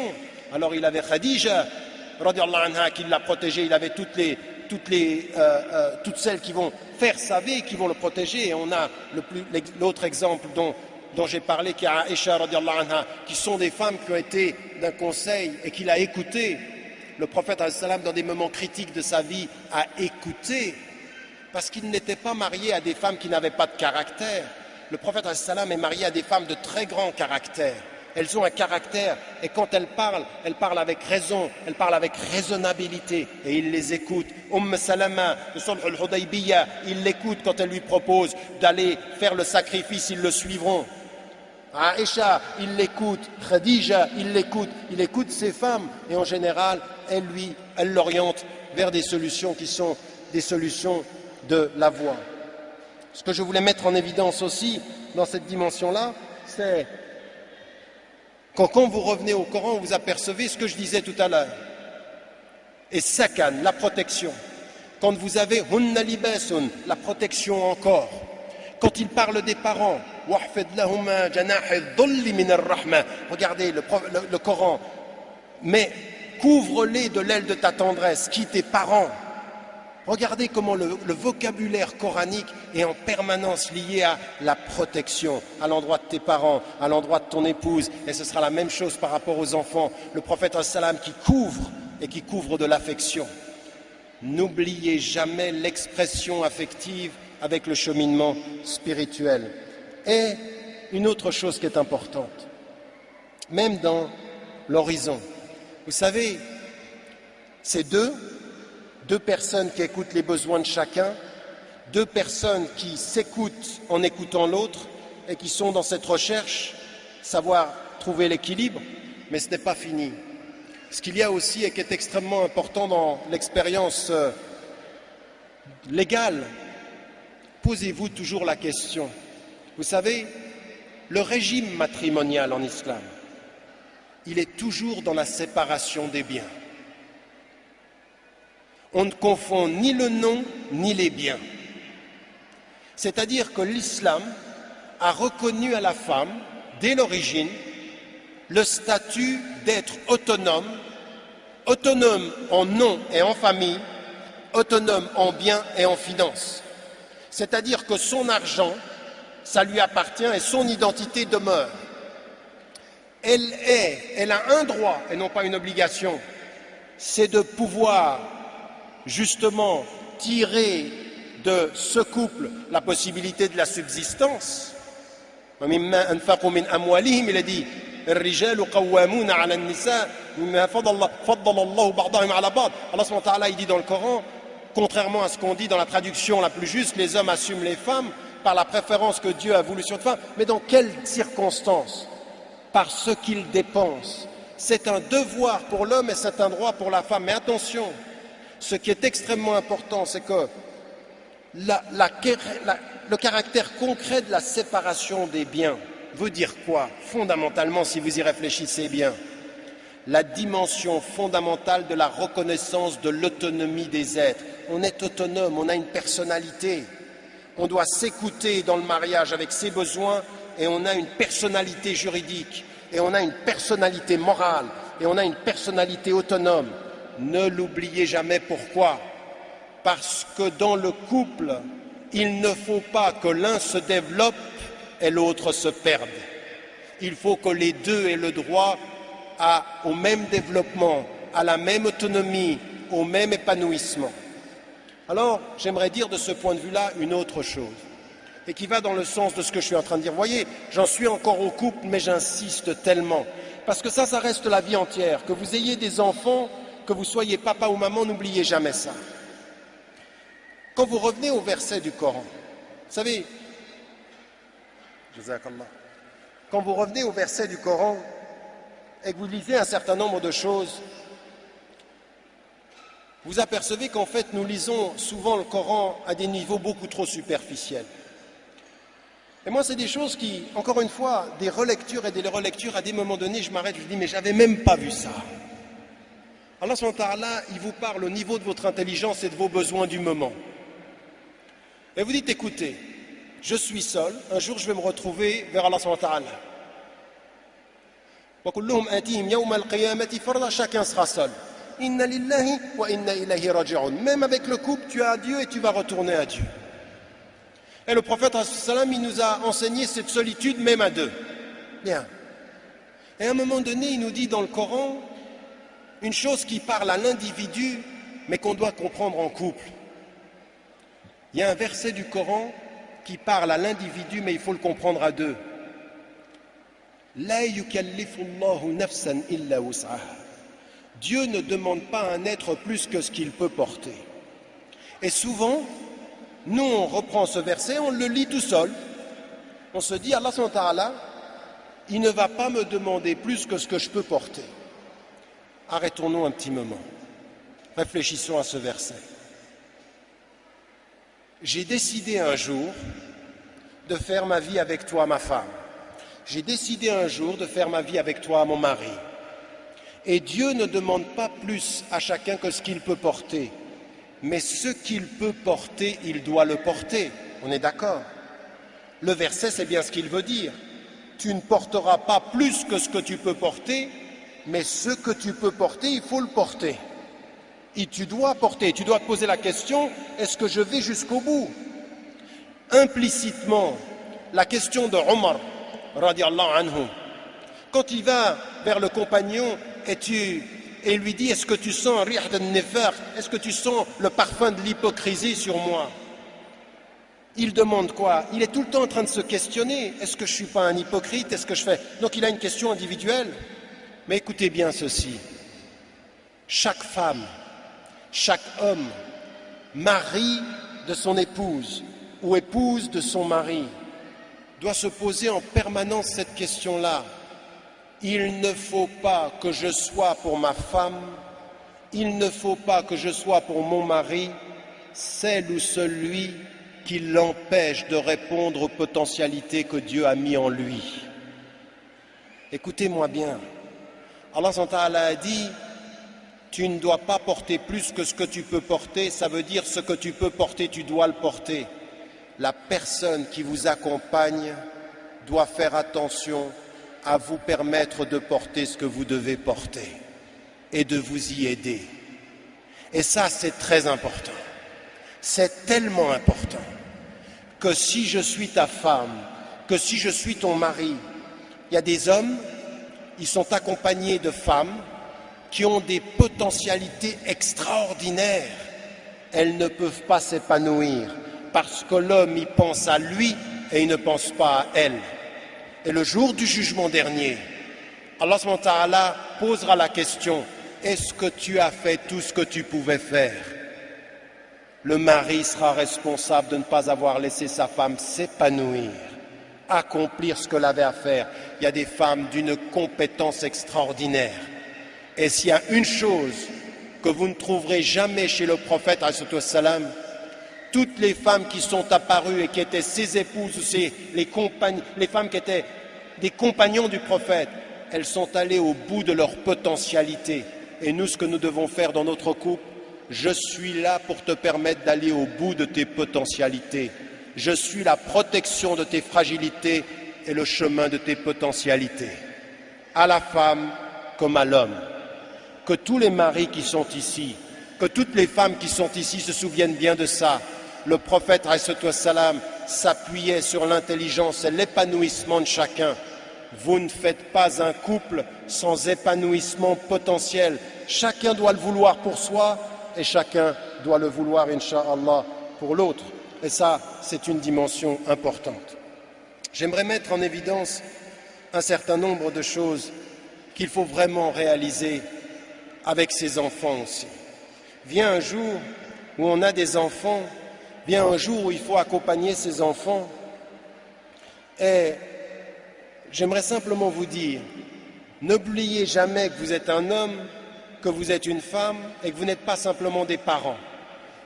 Alors il avait Khadija, radiallahu anha, qui l'a protégé. Il avait toutes celles qui vont faire sa vie, qui vont le protéger. Et on a l'autre exemple dont j'ai parlé, qui est Aïcha radiallahu anha, qui sont des femmes qui ont été d'un conseil et qu'il a écouté. Le prophète dans des moments critiques de sa vie a écouté, parce qu'il n'était pas marié à des femmes qui n'avaient pas de caractère. Le prophète est marié à des femmes de très grand caractère. Elles ont un caractère et quand elles parlent avec raison, elles parlent avec raisonnabilité et il les écoute. Salama, de Sulh al-Hudaybiyah, il l'écoute quand elle lui propose d'aller faire le sacrifice, ils le suivront. Aïcha, il l'écoute. Khadija, il écoute ces femmes et en général, elle l'oriente vers des solutions qui sont des solutions de la voie. Ce que je voulais mettre en évidence aussi dans cette dimension-là, c'est quand vous revenez au Coran, vous apercevez ce que je disais tout à l'heure. Et sakan, la protection. Quand vous avez hunna libasun, la protection encore. Quand il parle des parents, regardez le Coran, mais couvre-les de l'aile de ta tendresse, qui tes parents. Regardez comment le vocabulaire coranique est en permanence lié à la protection, à l'endroit de tes parents, à l'endroit de ton épouse, et ce sera la même chose par rapport aux enfants. Le prophète qui couvre et qui couvre de l'affection. N'oubliez jamais l'expression affective avec le cheminement spirituel. Et une autre chose qui est importante, même dans l'horizon, vous savez, c'est deux personnes qui écoutent les besoins de chacun, deux personnes qui s'écoutent en écoutant l'autre et qui sont dans cette recherche, savoir trouver l'équilibre, mais ce n'est pas fini. Ce qu'il y a aussi et qui est extrêmement important dans l'expérience légale, posez-vous toujours la question. Vous savez, le régime matrimonial en islam, il est toujours dans la séparation des biens. On ne confond ni le nom ni les biens. C'est-à-dire que l'islam a reconnu à la femme, dès l'origine, le statut d'être autonome, autonome en nom et en famille, autonome en biens et en finances. C'est-à-dire que son argent, ça lui appartient et son identité demeure. Elle a un droit et non pas une obligation, c'est de pouvoir justement tirer de ce couple la possibilité de la subsistance. Il a dit الرجال قوامون على النساء مما فضل الله بعضهم على بعض. Allah subhanahu wa ta'ala, il dit dans le Coran, contrairement à ce qu'on dit dans la traduction la plus juste, les hommes assument les femmes par la préférence que Dieu a voulu sur les femmes. Mais dans quelles circonstances? Par ce qu'ils dépensent. C'est un devoir pour l'homme et c'est un droit pour la femme. Mais attention, ce qui est extrêmement important, c'est que le caractère concret de la séparation des biens veut dire quoi, fondamentalement, si vous y réfléchissez bien? La dimension fondamentale de la reconnaissance de l'autonomie des êtres. On est autonome, on a une personnalité. On doit s'écouter dans le mariage avec ses besoins et on a une personnalité juridique, et on a une personnalité morale, et on a une personnalité autonome. Ne l'oubliez jamais, pourquoi? Parce que dans le couple, il ne faut pas que l'un se développe et l'autre se perde. Il faut que les deux aient le droit au même développement, à la même autonomie, au même épanouissement. Alors, j'aimerais dire de ce point de vue-là une autre chose, et qui va dans le sens de ce que je suis en train de dire. Vous voyez, j'en suis encore au couple, mais j'insiste tellement, parce que ça reste la vie entière. Que vous ayez des enfants, que vous soyez papa ou maman, n'oubliez jamais ça. Quand vous revenez au verset du Coran, vous savez, quand vous revenez au verset du Coran et que vous lisez un certain nombre de choses, vous apercevez qu'en fait nous lisons souvent le Coran à des niveaux beaucoup trop superficiels. Et moi c'est des choses qui, encore une fois, des relectures et des relectures, à des moments donnés je m'arrête, je dis mais j'avais même pas vu ça. Allah subhanahu wa ta'ala, il vous parle au niveau de votre intelligence et de vos besoins du moment. Et vous dites, écoutez, je suis seul, un jour je vais me retrouver vers Allah subhanahu wa ta'ala. Chacun sera seul. Inna lillahi wa inna ilayhi raji'un. Même avec le couple, tu as Dieu et tu vas retourner à Dieu. Et le prophète, il nous a enseigné cette solitude même à deux. Bien. Et à un moment donné, il nous dit dans le Coran une chose qui parle à l'individu, mais qu'on doit comprendre en couple. Il y a un verset du Coran qui parle à l'individu, mais il faut le comprendre à deux. La yukallifu Allahu nafsan illa wus'aha. Dieu ne demande pas à un être plus que ce qu'il peut porter. Et souvent, nous on reprend ce verset, on le lit tout seul. On se dit, Allah subhanahu wa ta'ala, il ne va pas me demander plus que ce que je peux porter. Arrêtons-nous un petit moment. Réfléchissons à ce verset. J'ai décidé un jour de faire ma vie avec toi, ma femme. J'ai décidé un jour de faire ma vie avec toi, mon mari. Et Dieu ne demande pas plus à chacun que ce qu'il peut porter. Mais ce qu'il peut porter, il doit le porter. On est d'accord? Le verset, c'est bien ce qu'il veut dire. Tu ne porteras pas plus que ce que tu peux porter, mais ce que tu peux porter, il faut le porter. Et tu dois porter, tu dois te poser la question, est-ce que je vais jusqu'au bout? Implicitement, la question de Omar, radiallahu anhu, quand il va vers le compagnon et lui dit, est-ce que tu sens rih al-nifaq, est-ce que tu sens le parfum de l'hypocrisie sur moi? Il demande quoi? Il est tout le temps en train de se questionner, est-ce que je ne suis pas un hypocrite? Est-ce que je fais... Donc il a une question individuelle. Mais écoutez bien ceci, chaque femme, chaque homme, mari de son épouse ou épouse de son mari, doit se poser en permanence cette question-là. Il ne faut pas que je sois pour ma femme, il ne faut pas que je sois pour mon mari, celle ou celui qui l'empêche de répondre aux potentialités que Dieu a mis en lui. Écoutez-moi bien, Allah a dit, tu ne dois pas porter plus que ce que tu peux porter, ça veut dire ce que tu peux porter, tu dois le porter. La personne qui vous accompagne doit faire attention à vous permettre de porter ce que vous devez porter et de vous y aider. Et ça, c'est très important. C'est tellement important que si je suis ta femme, que si je suis ton mari, il y a des hommes, ils sont accompagnés de femmes qui ont des potentialités extraordinaires. Elles ne peuvent pas s'épanouir parce que l'homme, il pense à lui et il ne pense pas à elle. Et le jour du jugement dernier, Allah subhanahu wa ta'ala posera la question, est-ce que tu as fait tout ce que tu pouvais faire? Le mari sera responsable de ne pas avoir laissé sa femme s'épanouir, accomplir ce qu'elle avait à faire. Il y a des femmes d'une compétence extraordinaire. Et s'il y a une chose que vous ne trouverez jamais chez le prophète, toutes les femmes qui sont apparues et qui étaient ses épouses ou les femmes qui étaient des compagnons du prophète, elles sont allées au bout de leur potentialité. Et nous, ce que nous devons faire dans notre couple, je suis là pour te permettre d'aller au bout de tes potentialités. Je suis la protection de tes fragilités et le chemin de tes potentialités. À la femme comme à l'homme. Que tous les maris qui sont ici, que toutes les femmes qui sont ici se souviennent bien de ça. Le prophète s'appuyait sur l'intelligence et l'épanouissement de chacun. Vous ne faites pas un couple sans épanouissement potentiel. Chacun doit le vouloir pour soi et chacun doit le vouloir, incha'Allah, pour l'autre. Et ça, c'est une dimension importante. J'aimerais mettre en évidence un certain nombre de choses qu'il faut vraiment réaliser avec ses enfants aussi. Vient un jour où on a des enfants, vient un jour où il faut accompagner ses enfants. Et j'aimerais simplement vous dire, n'oubliez jamais que vous êtes un homme, que vous êtes une femme et que vous n'êtes pas simplement des parents.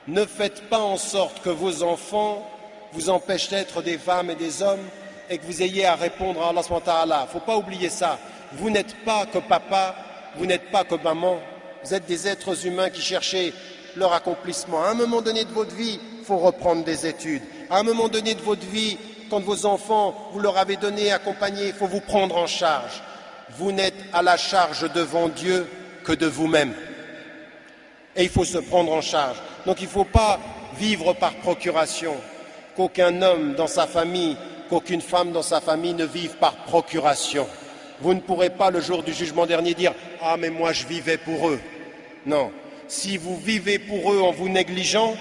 Ne faites pas en sorte que vos enfants vous empêchent d'être des femmes et des hommes et que vous ayez à répondre à Allah subhanahu wa ta'ala. Il ne faut pas oublier ça. Vous n'êtes pas que papa, vous n'êtes pas que maman. Vous êtes des êtres humains qui cherchez leur accomplissement. À un moment donné de votre vie, il faut reprendre des études. À un moment donné de votre vie, quand vos enfants, vous leur avez donné, accompagné, il faut vous prendre en charge. Vous n'êtes à la charge devant Dieu que de vous-même. Et il faut se prendre en charge. Donc il ne faut pas vivre par procuration. Qu'aucun homme dans sa famille, qu'aucune femme dans sa famille ne vive par procuration. Vous ne pourrez pas le jour du jugement dernier dire « Ah mais moi je vivais pour eux ». Non. Si vous vivez pour eux en vous négligeant,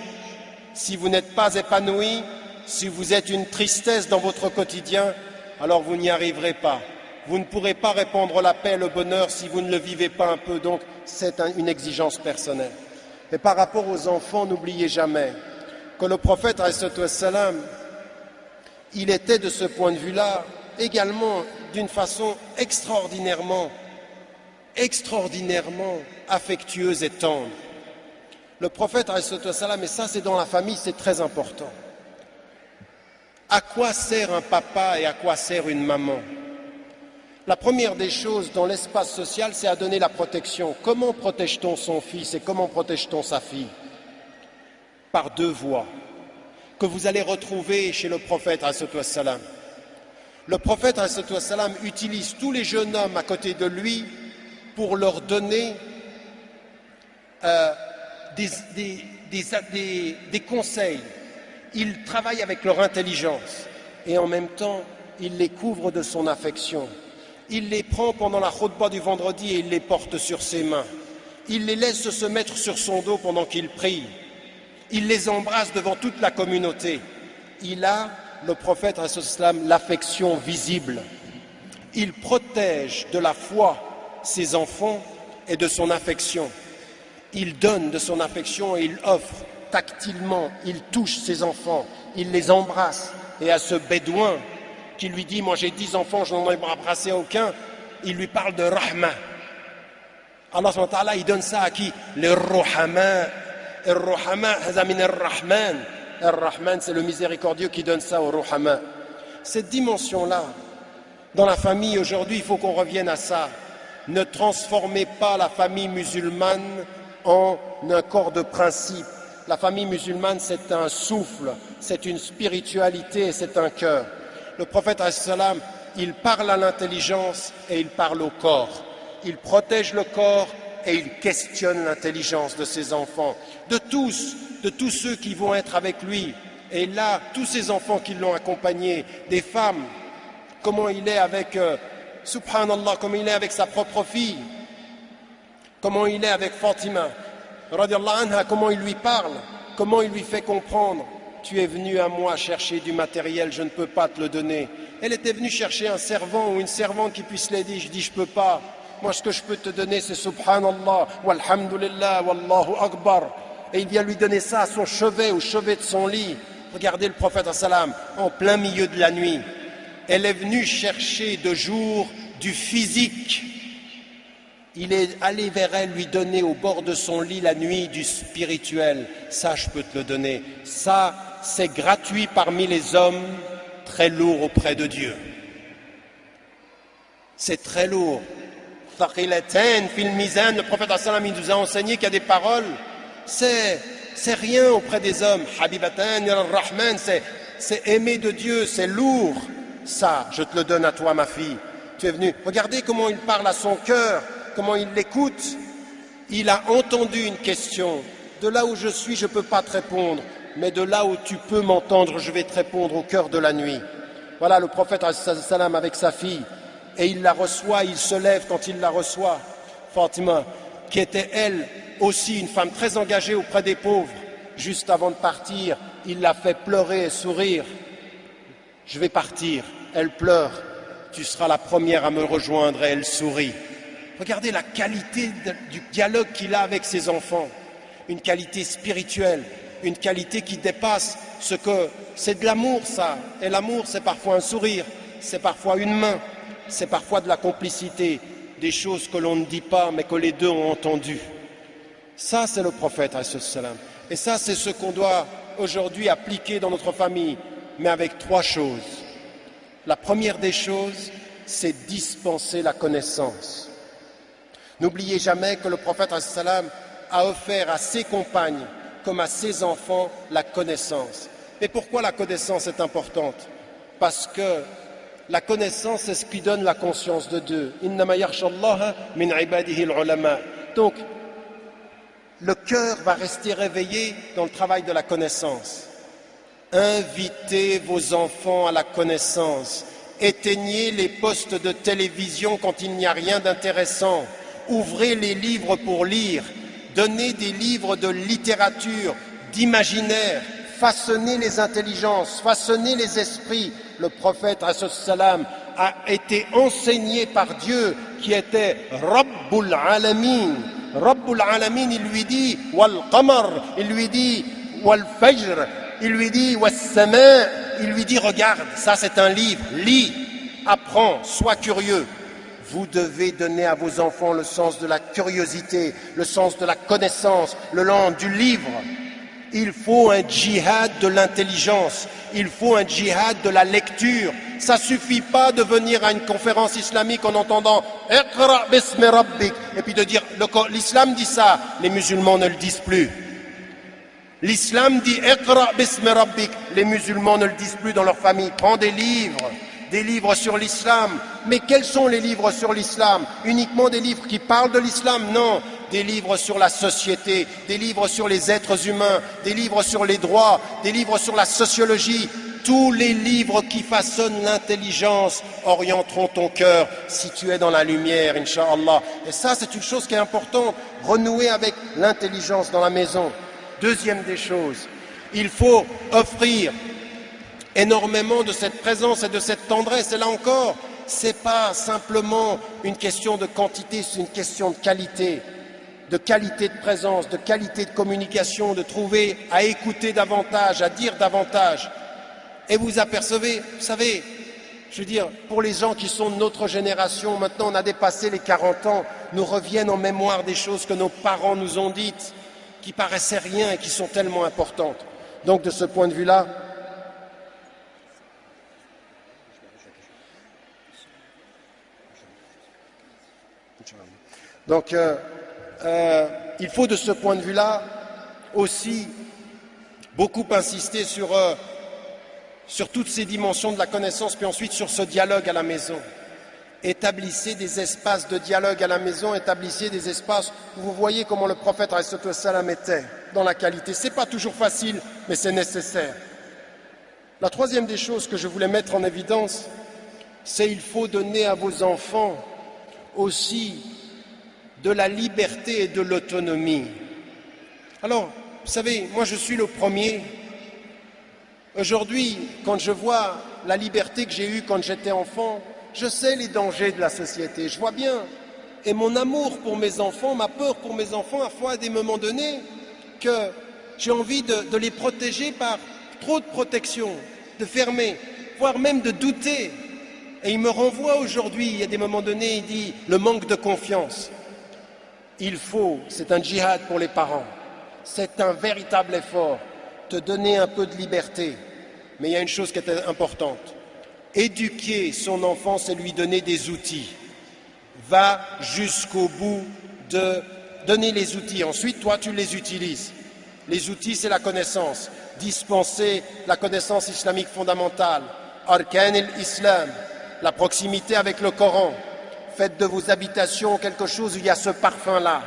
si vous n'êtes pas épanoui, si vous êtes une tristesse dans votre quotidien, alors vous n'y arriverez pas. Vous ne pourrez pas répandre la paix et le bonheur si vous ne le vivez pas un peu. Donc, c'est une exigence personnelle. Et par rapport aux enfants, n'oubliez jamais que le prophète, ﷺ, il était de ce point de vue-là également d'une façon extraordinairement affectueuse et tendre. Le prophète, ﷺ, et ça c'est dans la famille, c'est très important. À quoi sert un papa et à quoi sert une maman? La première des choses dans l'espace social, c'est à donner la protection. Comment protège-t-on son fils et comment protège-t-on sa fille? Par deux voies que vous allez retrouver chez le prophète ﷺ. Le prophète ﷺ utilise tous les jeunes hommes à côté de lui pour leur donner des conseils. Il travaille avec leur intelligence et en même temps, il les couvre de son affection. Il les prend pendant la khutba du vendredi et il les porte sur ses mains. Il les laisse se mettre sur son dos pendant qu'il prie. Il les embrasse devant toute la communauté. Il a, le prophète, l'affection visible. Il protège de la foi ses enfants et de son affection. Il donne de son affection et il offre tactilement. Il touche ses enfants, il les embrasse. Et à ce bédouin qui lui dit « Moi j'ai 10 enfants, je n'en ai embrassé aucun », il lui parle de rahma. Allah subhanahu wa ta'ala, il donne ça à qui? Les ruhama. Ar-Ruhama, hazamin ar-Rahman. Ar-Rahman, c'est le miséricordieux qui donne ça aux Ruhama. Cette dimension-là, dans la famille aujourd'hui, il faut qu'on revienne à ça. Ne transformez pas la famille musulmane en un corps de principe. La famille musulmane, c'est un souffle, c'est une spiritualité et c'est un cœur. Le prophète, il parle à l'intelligence et il parle au corps. Il protège le corps et il questionne l'intelligence de ses enfants, de tous ceux qui vont être avec lui. Et là, tous ces enfants qui l'ont accompagné, des femmes, comment il est avec, subhanallah, comment il est avec sa propre fille, comment il est avec Fatima, radiallahu anha, comment il lui parle, comment il lui fait comprendre. Tu es venu à moi chercher du matériel, je ne peux pas te le donner. Elle était venue chercher un servant ou une servante qui puisse l'aider. Je dis, je ne peux pas. Moi, ce que je peux te donner, c'est subhanallah, walhamdulillah, wallahu akbar. Et il vient lui donner ça à son chevet, au chevet de son lit. Regardez le prophète en plein milieu de la nuit. Elle est venue chercher de jour du physique. Il est allé vers elle, lui donner au bord de son lit la nuit du spirituel. Ça, je peux te le donner. Ça, c'est gratuit parmi les hommes, très lourd auprès de Dieu. C'est très lourd. Le prophète il nous a enseigné qu'il y a des paroles, c'est rien auprès des hommes. Habibatan ar-Rahman, c'est aimer de Dieu, c'est lourd. Ça, je te le donne à toi, ma fille. Tu es venu. Regardez comment il parle à son cœur, comment il l'écoute. Il a entendu une question. De là où je suis, je ne peux pas te répondre, mais de là où tu peux m'entendre, je vais te répondre au cœur de la nuit. Voilà le prophète avec sa fille. Et il la reçoit, il se lève quand il la reçoit. Fatima, qui était elle aussi une femme très engagée auprès des pauvres, juste avant de partir, il l'a fait pleurer et sourire. Je vais partir, elle pleure, tu seras la première à me rejoindre et elle sourit. Regardez la qualité du dialogue qu'il a avec ses enfants, une qualité spirituelle, une qualité qui dépasse ce que c'est de l'amour ça. Et l'amour c'est parfois un sourire, c'est parfois une main. C'est parfois de la complicité, des choses que l'on ne dit pas, mais que les deux ont entendues. Ça, c'est le prophète, et ça, c'est ce qu'on doit aujourd'hui appliquer dans notre famille, mais avec 3 choses. La première des choses, c'est dispenser la connaissance. N'oubliez jamais que le prophète, a offert à ses compagnes, comme à ses enfants, la connaissance. Et pourquoi la connaissance est importante? Parce que la connaissance, c'est ce qui donne la conscience de Dieu. Innama yakhshallaha min ibadihi al-ulama. Donc, le cœur va rester réveillé dans le travail de la connaissance. Invitez vos enfants à la connaissance. Éteignez les postes de télévision quand il n'y a rien d'intéressant. Ouvrez les livres pour lire. Donnez des livres de littérature, d'imaginaire. façonner les intelligences, façonner les esprits. Le prophète salam a été enseigné par Dieu qui était Rabbul Alamin. Rabbul Alamin, il lui dit Wal Qamar, il lui dit Wal Fajr, il lui dit Wal Sama, il lui dit regarde, ça c'est un livre, lis, apprends, sois curieux. Vous devez donner à vos enfants le sens de la curiosité, le sens de la connaissance, le sens du livre. Il faut un djihad de l'intelligence, il faut un djihad de la lecture. Ça ne suffit pas de venir à une conférence islamique en entendant « Iqra bismi rabbik » et puis de dire « l'islam dit ça », les musulmans ne le disent plus. L'islam dit « Iqra bismi rabbik », les musulmans ne le disent plus dans leur famille. Prends des livres sur l'islam. Mais quels sont les livres sur l'islam? Uniquement des livres qui parlent de l'islam? Non. Des livres sur la société, des livres sur les êtres humains, des livres sur les droits, des livres sur la sociologie. Tous les livres qui façonnent l'intelligence orienteront ton cœur si tu es dans la lumière, Inch'Allah. Et ça, c'est une chose qui est importante, renouer avec l'intelligence dans la maison. Deuxième des choses, il faut offrir énormément de cette présence et de cette tendresse. Et là encore, ce n'est pas simplement une question de quantité, c'est une question de qualité de présence, de qualité de communication, de trouver à écouter davantage, à dire davantage. Et vous apercevez, vous savez, je veux dire, pour les gens qui sont de notre génération, maintenant on a dépassé les 40 ans, nous reviennent en mémoire des choses que nos parents nous ont dites, qui paraissaient rien et qui sont tellement importantes. Donc de ce point de vue-là, il faut de ce point de vue-là aussi beaucoup insister sur toutes ces dimensions de la connaissance, puis ensuite sur ce dialogue à la maison. Établissez des espaces de dialogue à la maison, établissez des espaces où vous voyez comment le prophète ﷺ était dans la qualité. Ce n'est pas toujours facile, mais c'est nécessaire. La troisième des choses que je voulais mettre en évidence, c'est qu'il faut donner à vos enfants aussi de la liberté et de l'autonomie. Alors, vous savez, moi je suis le premier. Aujourd'hui, quand je vois la liberté que j'ai eue quand j'étais enfant, je sais les dangers de la société, je vois bien. Et mon amour pour mes enfants, ma peur pour mes enfants, a fait à des moments donnés que j'ai envie de les protéger par trop de protection, de fermer, voire même de douter. Et il me renvoie aujourd'hui, il y a des moments donnés, il dit le manque de confiance. Il faut, c'est un djihad pour les parents, c'est un véritable effort, te donner un peu de liberté. Mais il y a une chose qui est importante, éduquer son enfant, c'est lui donner des outils. Va jusqu'au bout de donner les outils. Ensuite, toi, tu les utilises. Les outils, c'est la connaissance. Dispenser la connaissance islamique fondamentale. Arkan al-Islam, la proximité avec le Coran. Faites de vos habitations quelque chose où il y a ce parfum-là.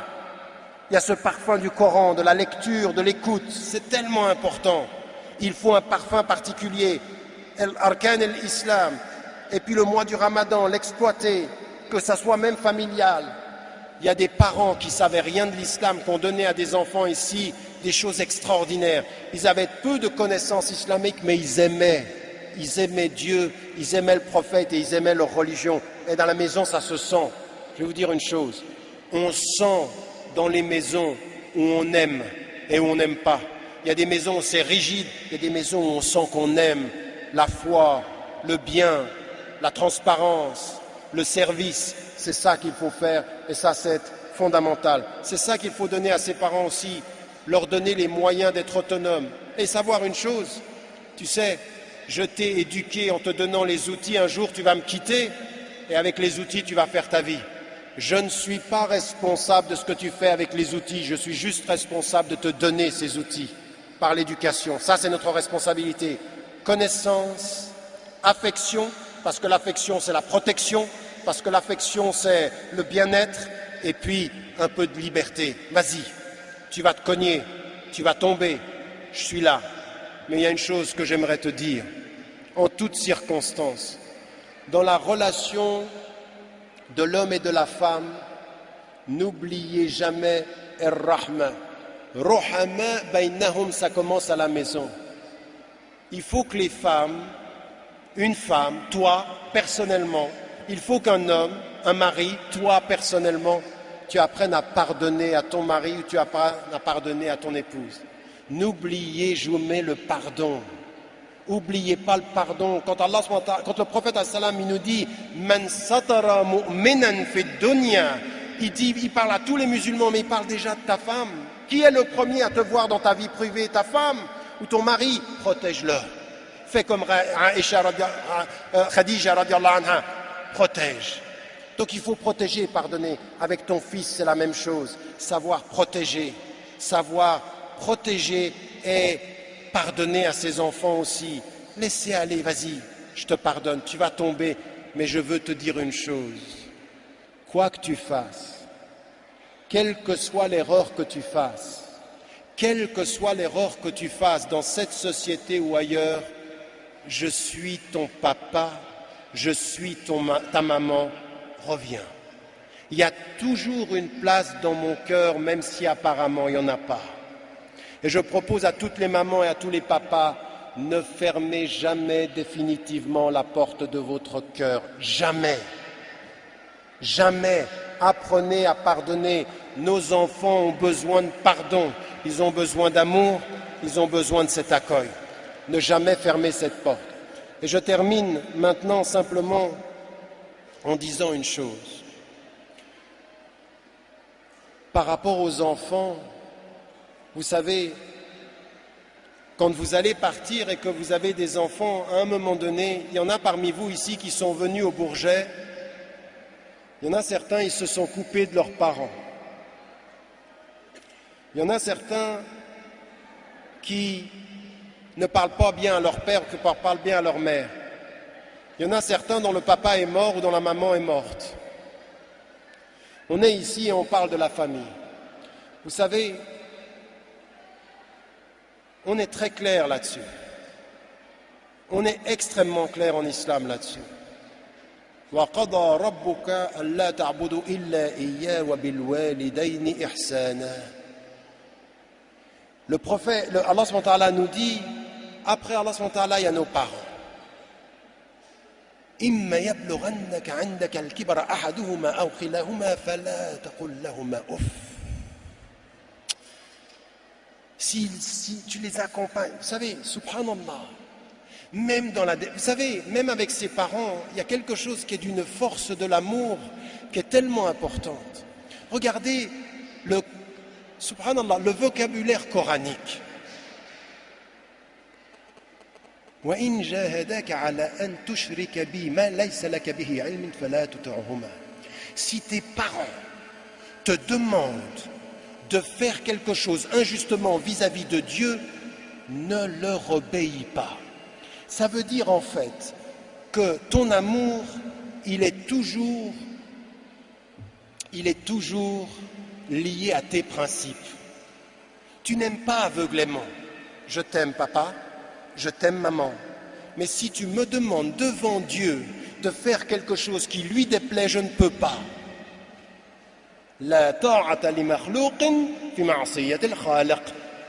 Il y a ce parfum du Coran, de la lecture, de l'écoute. C'est tellement important. Il faut un parfum particulier. Arkan al-Islam. Et puis le mois du Ramadan, l'exploiter, que ça soit même familial. Il y a des parents qui ne savaient rien de l'islam, qui ont donné à des enfants ici des choses extraordinaires. Ils avaient peu de connaissances islamiques, mais ils aimaient Dieu, ils aimaient le prophète et ils aimaient leur religion. Et dans la maison, ça se sent. Je vais vous dire une chose, on sent dans les maisons où on aime et où on n'aime pas. Il y a des maisons où c'est rigide, il y a des maisons où on sent qu'on aime la foi, le bien, la transparence, le service. C'est ça qu'il faut faire et ça c'est fondamental. C'est ça qu'il faut donner à ses parents aussi, leur donner les moyens d'être autonomes. Et savoir une chose, tu sais, je t'ai éduqué en te donnant les outils, un jour tu vas me quitter et avec les outils tu vas faire ta vie. Je ne suis pas responsable de ce que tu fais avec les outils, je suis juste responsable de te donner ces outils par l'éducation. Ça c'est notre responsabilité. Connaissance, affection, parce que l'affection c'est la protection, parce que l'affection c'est le bien-être, et puis un peu de liberté. Vas-y, tu vas te cogner, tu vas tomber, je suis là. Mais il y a une chose que j'aimerais te dire, en toutes circonstances, dans la relation de l'homme et de la femme, n'oubliez jamais Ar-Rahma. Ruhama bainahum, ça commence à la maison. il faut que les femmes, une femme, toi, personnellement, il faut qu'un homme, un mari, toi, personnellement, tu apprennes à pardonner à ton mari ou tu apprennes à pardonner à ton épouse. N'oubliez jamais le pardon. N'oubliez pas le pardon. Quand le prophète il nous dit Man satara mu'minan fi dunya, il parle à tous les musulmans, mais il parle déjà de ta femme. Qui est le premier à te voir dans ta vie privée? Ta femme ou ton mari? Protège-le. Fais comme Khadija radiallahu anha, protège. Donc il faut protéger et pardonner. Avec ton fils, c'est la même chose. Savoir protéger et pardonner à ses enfants aussi. Laissez aller, vas-y, je te pardonne, tu vas tomber, mais je veux te dire une chose. Quoi que tu fasses, quelle que soit l'erreur que tu fasses, dans cette société ou ailleurs, je suis ton papa, je suis ta maman, reviens. Il y a toujours une place dans mon cœur, même si apparemment il n'y en a pas. Et je propose à toutes les mamans et à tous les papas, ne fermez jamais définitivement la porte de votre cœur. Jamais. Jamais. Apprenez à pardonner. Nos enfants ont besoin de pardon. Ils ont besoin d'amour. Ils ont besoin de cet accueil. Ne jamais fermer cette porte. Et je termine maintenant simplement en disant une chose. Par rapport aux enfants, vous savez, quand vous allez partir et que vous avez des enfants, à un moment donné, il y en a parmi vous ici qui sont venus au Bourget, il y en a certains, ils se sont coupés de leurs parents. Il y en a certains qui ne parlent pas bien à leur père, qui parlent bien à leur mère. Il y en a certains dont le papa est mort ou dont la maman est morte. On est ici et on parle de la famille. Vous savez, on est très clair là-dessus. On est extrêmement clair en islam là-dessus. وَقَضَى رَبُّكَ أَلَّا تَعْبُدُوا إِلَّا إِيَّاهُ وَبِالْوَالِدَيْنِ إِحْسَانًا. Le prophète, Allah subhanahu wa ta'ala nous dit, après Allah subhanahu wa ta'ala, il y a nos parents. إِمَّا يَبْلُغَنَّكَ عِنْدَكَ الْكِبَرَ أَحَدُهُمَا أَوْ كِلَاهُمَا فَلَا تَقُلْ لَهُمَا أُفٍّ. Si tu les accompagnes, vous savez, subhanallah, même vous savez, même avec ses parents, il y a quelque chose qui est d'une force de l'amour qui est tellement importante. Regardez subhanallah, le vocabulaire coranique. وَإِنْ جَاهَدَاكَ عَلَىٰ أَنْ تُشْرِكَ بِي مَا لَيْسَ لَكَ بِهِ عِلْمٍ فَلَا تُطِعْهُمَا. Si tes parents te demandent de faire quelque chose injustement vis-à-vis de Dieu, ne leur obéis pas. Ça veut dire en fait que ton amour, il est toujours lié à tes principes. Tu n'aimes pas aveuglément. Je t'aime papa, je t'aime maman. Mais si tu me demandes devant Dieu de faire quelque chose qui lui déplaît, je ne peux pas. La ta'ata li makhlouqin fi ma'siyatil khaliq.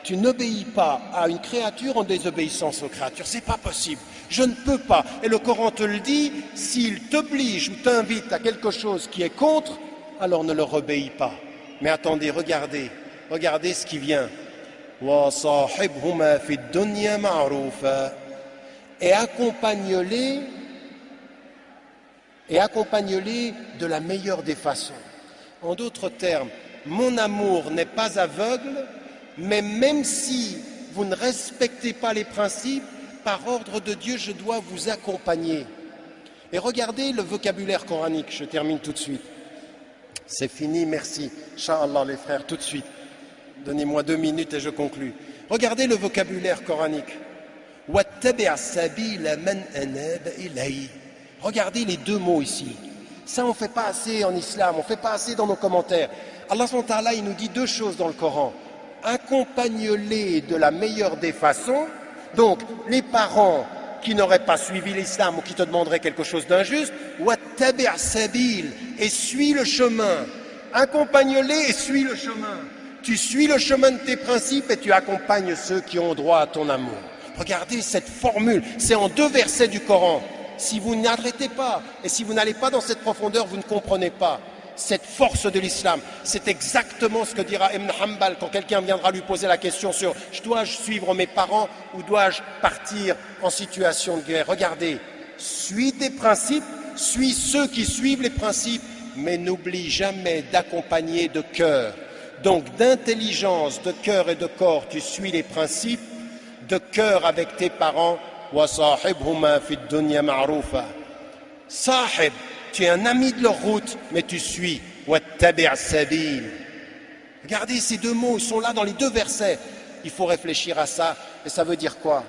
Tu n'obéis pas à une créature en désobéissance aux créatures. C'est pas possible. Je ne peux pas. Et le Coran te le dit, s'il t'oblige ou t'invite à quelque chose qui est contre, alors ne leur obéis pas. Mais attendez, regardez ce qui vient. Wa sahibhuma fi dunya ma'rufa. Et accompagne-les de la meilleure des façons. En d'autres termes, mon amour n'est pas aveugle, mais même si vous ne respectez pas les principes, par ordre de Dieu, je dois vous accompagner. Et regardez le vocabulaire coranique, je termine tout de suite. C'est fini, merci. Inch'Allah les frères, tout de suite. Donnez-moi 2 minutes et je conclus. Regardez le vocabulaire coranique. وَاتَّبِعْ سَبِيلَ مَنْ أَنَابَ إِلَيْهِ. Regardez les 2 mots ici. Ça, on ne fait pas assez en islam, on ne fait pas assez dans nos commentaires. Allah subhanahu wa ta'ala, il nous dit 2 choses dans le Coran. Accompagne-les de la meilleure des façons. Donc, les parents qui n'auraient pas suivi l'islam ou qui te demanderaient quelque chose d'injuste, وَاتَّبِعْ سَبِيلَ, et suis le chemin. Accompagne-les et suis le chemin. Tu suis le chemin de tes principes et tu accompagnes ceux qui ont droit à ton amour. Regardez cette formule, c'est en 2 versets du Coran. Si vous n'arrêtez pas et si vous n'allez pas dans cette profondeur, vous ne comprenez pas cette force de l'islam. C'est exactement ce que dira Ibn Hanbal quand quelqu'un viendra lui poser la question sur « dois-je suivre mes parents ou dois-je partir en situation de guerre ?» Regardez, suis tes principes, suis ceux qui suivent les principes, mais n'oublie jamais d'accompagner de cœur. Donc d'intelligence, de cœur et de corps, tu suis les principes, de cœur avec tes parents. Sahib, tu es un ami de leur route, mais tu suis. Regardez ces 2 mots, ils sont là dans les 2 versets. Il faut réfléchir à ça. Et ça veut dire quoi?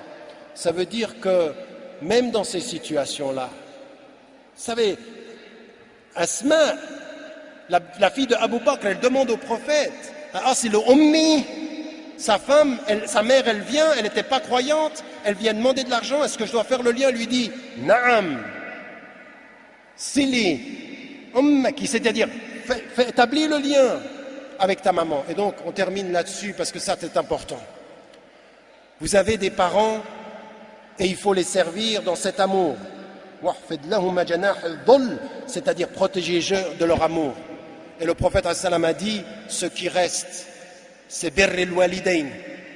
Ça veut dire que même dans ces situations-là, vous savez, Asma, la fille de Abu Bakr, elle demande au prophète, ah c'est le ummi, sa femme, sa mère, elle vient, elle n'était pas croyante, elle vient demander de l'argent, est-ce que je dois faire le lien? Elle lui dit, Naam, Sili, ummaki, c'est-à-dire, établis le lien avec ta maman. Et donc, on termine là-dessus parce que ça, c'est important. Vous avez des parents et il faut les servir dans cet amour. C'est-à-dire protéger de leur amour. Et le prophète a dit, ce qui reste, c'est birrul walidain,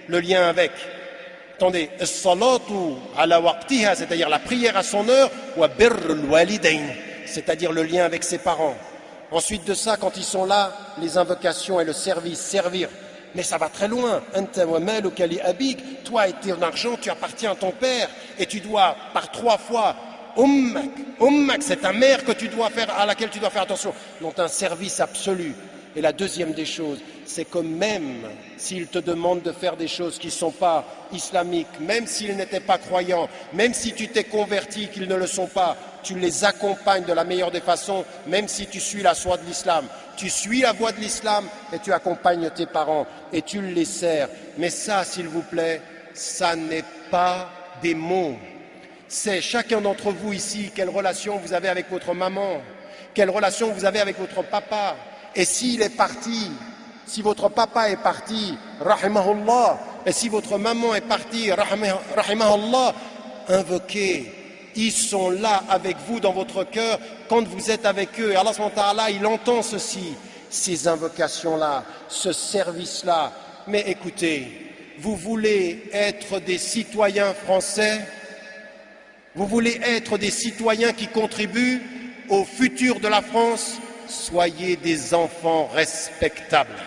le lien avec. Attendez, as-salatu ala waqtiha, c'est-à-dire la prière à son heure, ou birrul walidain, c'est-à-dire le lien avec ses parents. Ensuite de ça, quand ils sont là, les invocations et le service, servir. Mais ça va très loin. Toi et ton argent, tu appartiens à ton père et tu dois par 3 fois Ummak, c'est ta mère que tu dois faire, à laquelle tu dois faire attention. Donc un service absolu. Et la deuxième des choses, c'est que même s'ils te demandent de faire des choses qui ne sont pas islamiques, même s'ils n'étaient pas croyants, même si tu t'es converti, qu'ils ne le sont pas, tu les accompagnes de la meilleure des façons, même si tu suis la voie de l'islam. Tu suis la voie de l'islam et tu accompagnes tes parents et tu les sers. Mais ça, s'il vous plaît, ça n'est pas des mots. C'est chacun d'entre vous ici, quelle relation vous avez avec votre maman, quelle relation vous avez avec votre papa. Et s'il est parti, si votre papa est parti, rahimahullah, et si votre maman est partie, rahimahullah, invoquez. Ils sont là avec vous dans votre cœur quand vous êtes avec eux. Et Allah subhanahu wa ta'ala, il entend ceci, ces invocations-là, ce service-là. Mais écoutez, vous voulez être des citoyens français? Vous voulez être des citoyens qui contribuent au futur de la France? Soyez des enfants respectables.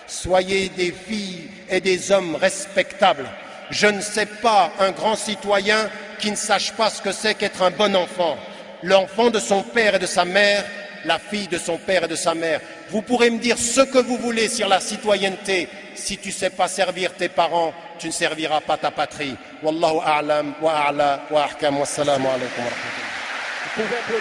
Soyez des filles et des hommes respectables. Je ne sais pas un grand citoyen qui ne sache pas ce que c'est qu'être un bon enfant. L'enfant de son père et de sa mère, la fille de son père et de sa mère. Vous pourrez me dire ce que vous voulez sur la citoyenneté. Si tu ne sais pas servir tes parents, tu ne serviras pas ta patrie. Wallahu a'lam wa a'la wa ahkam. Wassalamu alaikum wa rahmatullah.